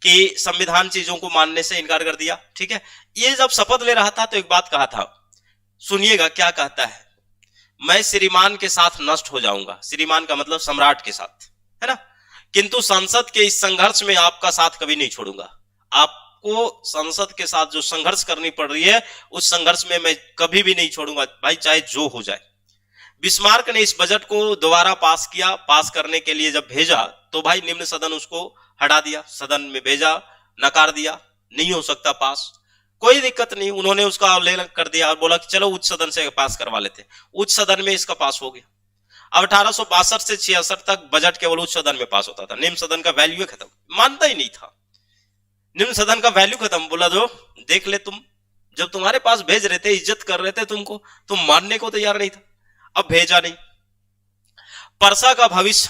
कि संविधान चीजों को मानने से इनकार कर दिया, ठीक है। ये जब शपथ ले रहा था तो एक बात कहा था, सुनिएगा क्या कहता है, मैं श्रीमान के साथ नष्ट हो जाऊंगा, श्रीमान का मतलब सम्राट के साथ, है ना, किंतु संसद के इस संघर्ष में आपका साथ कभी नहीं छोड़ूंगा। आपको संसद के साथ जो संघर्ष करनी पड़ रही है उस संघर्ष में मैं कभी भी नहीं छोड़ूंगा भाई, चाहे जो हो जाए। बिस्मार्क ने इस बजट को दोबारा पास किया, पास करने के लिए जब भेजा तो भाई निम्न सदन उसको हटा दिया, सदन में भेजा, नकार दिया, नहीं हो सकता पास, कोई दिक्कत नहीं। उन्होंने उसका अवहेलना कर दिया और बोला कि चलो उच्च सदन से पास करवा लेते, उच्च सदन में इसका पास हो गया। अब 1862 से 66 तक बजट केवल उच्च सदन में पास होता था, निम्न सदन का वैल्यू खत्म, मानता ही नहीं था, निम्न सदन का वैल्यू खत्म। बोला जो देख ले, तुम जब तुम्हारे पास भेज रहे थे, इज्जत कर रहे थे तुमको, तुम मानने को तैयार नहीं था, अब भेजा नहीं। पर्सा का भविष्य,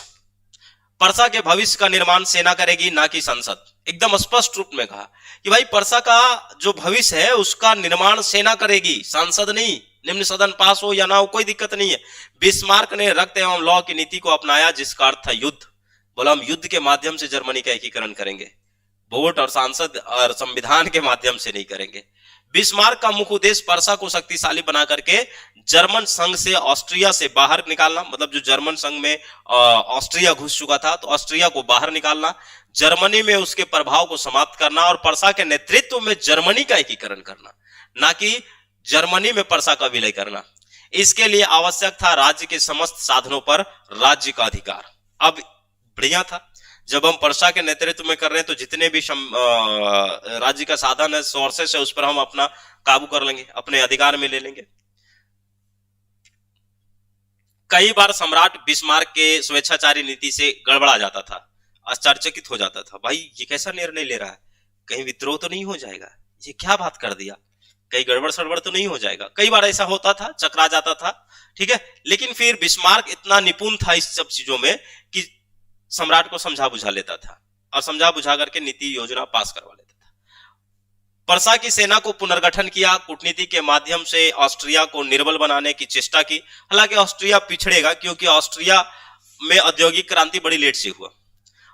पर्सा के भविष्य का निर्माण सेना करेगी, ना कि संसद। एकदम स्पष्ट रूप में कहा कि भाई पर्सा का जो भविष्य है उसका निर्माण सेना करेगी, सांसद नहीं। निम्न सदन पास हो या ना हो कोई दिक्कत नहीं है। बिस्मार्क ने रक्त एवं लॉ की नीति को अपनाया जिसका अर्थ था युद्ध। बोला हम युद्ध के माध्यम से जर्मनी का एकीकरण करेंगे। वोट और सांसद और संविधान के माध्यम से नहीं करेंगे। बिस्मार्क का मुख्य उद्देश्य पर्सा को शक्तिशाली बना करके जर्मन संघ से ऑस्ट्रिया से बाहर निकालना, मतलब जो जर्मन संघ में ऑस्ट्रिया घुस चुका था तो ऑस्ट्रिया को बाहर निकालना, जर्मनी में उसके प्रभाव को समाप्त करना और पर्सा के नेतृत्व में जर्मनी का एकीकरण करना, ना कि जर्मनी में पर्सा का विलय करना। इसके लिए आवश्यक था राज्य के समस्त साधनों पर राज्य का अधिकार। अब बढ़िया था, जब हम पर्सा के नेतृत्व में कर रहे हैं तो जितने भी राज्य का साधन है, सोर्सेस है, उस पर हम अपना काबू कर लेंगे, अपने अधिकार में ले लेंगे। कई बार सम्राट बिस्मार्क के स्वेच्छाचारी नीति से गड़बड़ा जाता था, आश्चर्यचकित हो जाता था, भाई ये कैसा निर्णय ले रहा है, कहीं विद्रोह तो नहीं हो जाएगा, ये क्या बात कर दिया, कहीं गड़बड़ सड़बड़ तो नहीं हो जाएगा। कई बार ऐसा होता था, चकरा जाता था, ठीक है। लेकिन फिर बिस्मार्क इतना निपुण था इस सब चीजों में कि सम्राट को समझा बुझा लेता था और समझा बुझा करके नीति योजना पास करवा लेता था। पर्सा की सेना को पुनर्गठन किया, कूटनीति के माध्यम से ऑस्ट्रिया को निर्बल बनाने की चेष्टा की। हालांकि ऑस्ट्रिया पिछड़ेगा क्योंकि ऑस्ट्रिया में औद्योगिक क्रांति बड़ी लेट से हुआ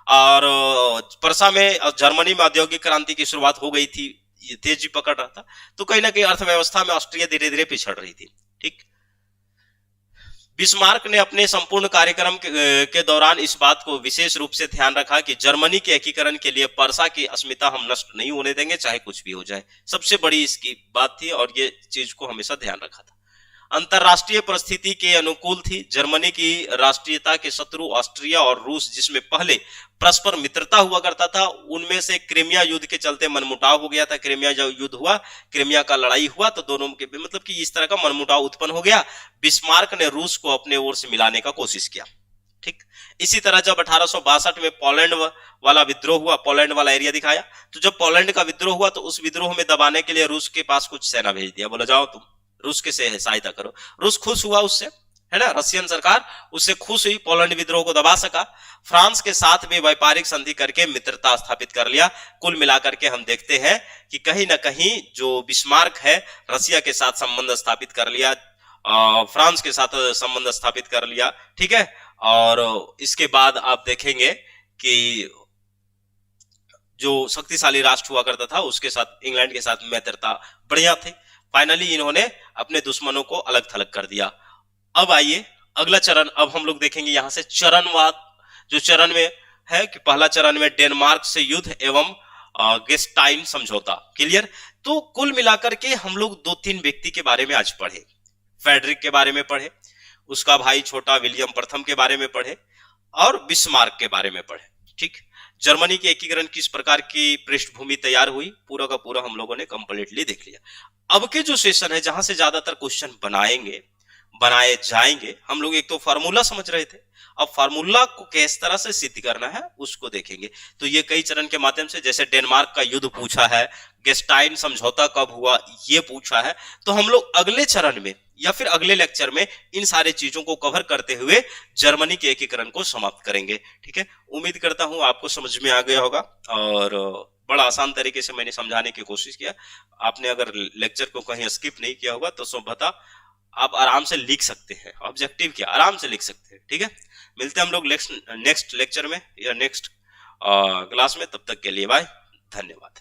और पर्सा में, जर्मनी में औद्योगिक क्रांति की शुरुआत हो गई थी, तेजी पकड़ रहा था, तो कहीं ना कहीं अर्थव्यवस्था में ऑस्ट्रिया धीरे धीरे पिछड़ रही थी, ठीक। बिस्मार्क ने अपने संपूर्ण कार्यक्रम के दौरान इस बात को विशेष रूप से ध्यान रखा कि जर्मनी के एकीकरण के लिए पर्सा की अस्मिता हम नष्ट नहीं होने देंगे, चाहे कुछ भी हो जाए। सबसे बड़ी इसकी बात थी और ये चीज को हमेशा ध्यान रखा था। अंतरराष्ट्रीय परिस्थिति के अनुकूल थी। जर्मनी की राष्ट्रीयता के शत्रु ऑस्ट्रिया और रूस, जिसमें पहले परस्पर मित्रता हुआ करता था, उनमें से क्रीमिया युद्ध के चलते मनमुटाव हो गया था। क्रीमिया जब युद्ध हुआ, क्रीमिया का लड़ाई हुआ, तो दोनों के मतलब कि इस तरह का मनमुटाव उत्पन्न हो गया। बिस्मार्क ने रूस को अपने ओर से मिलाने का कोशिश किया, ठीक। इसी तरह जब 1862 में पोलैंड वाला विद्रोह हुआ, पोलैंड वाला एरिया दिखाया, तो जब पोलैंड का विद्रोह हुआ तो उस विद्रोह में दबाने के लिए रूस के पास कुछ सेना भेज दिया, बोला जाओ तुम रूस के से सहायता करो। रूस खुश हुआ उससे, है ना, रशियन सरकार उससे खुश हुई, पोलैंड विद्रोह को दबा सका। फ्रांस के साथ भी व्यापारिक संधि करके मित्रता स्थापित कर लिया। कुल मिलाकर के हम देखते हैं कि कहीं ना कहीं जो बिस्मार्क है, रशिया के साथ संबंध स्थापित कर लिया, फ्रांस के साथ संबंध स्थापित कर लिया, ठीक है। और इसके बाद आप देखेंगे कि जो शक्तिशाली राष्ट्र हुआ करता था उसके साथ, इंग्लैंड के साथ मित्रता बढ़िया थी। फाइनली इन्होंने अपने दुश्मनों को अलग थलग कर दिया। अब आइए अगला चरण, अब हम लोग देखेंगे यहां से चरणवाद, जो चरण में है कि पहला चरण में डेनमार्क से युद्ध एवं गेस्टाइन समझौता। क्लियर। तो कुल मिलाकर के हम लोग 2-3 व्यक्ति के बारे में आज पढ़े। फेडरिक के बारे में पढ़े, उसका भाई छोटा विलियम प्रथम के बारे में पढ़े और बिस्मार्क के बारे में पढ़े, ठीक। जर्मनी के एकीकरण किस प्रकार की पृष्ठभूमि तैयार हुई, पूरा का पूरा हम लोगों ने कंप्लीटली देख लिया। अब के जो सेशन है, जहां से ज्यादातर क्वेश्चन बनाए जाएंगे, हम लोग एक तो फार्मूला समझ रहे थे, अब फार्मूला को किस तरह से सिद्ध करना है उसको देखेंगे। तो ये कई चरण के माध्यम से, जैसे डेनमार्क का युद्ध पूछा है, गेस्टाइन समझौता कब हुआ ये पूछा है, तो हम लोग अगले चरण में या फिर अगले लेक्चर में इन सारे चीजों को कवर करते हुए जर्मनी के एकीकरण को समाप्त करेंगे, ठीक है। उम्मीद करता हूं आपको समझ में आ गया होगा और बड़ा आसान तरीके से मैंने समझाने की कोशिश किया। आपने अगर लेक्चर को कहीं स्किप नहीं किया होगा तो सभ्यता आप आराम से लिख सकते हैं, ऑब्जेक्टिव क्या आराम से लिख सकते हैं, ठीक है। मिलते हैं हम लोग नेक्स्ट लेक्चर में या नेक्स्ट क्लास में, तब तक के लिए बाय, धन्यवाद।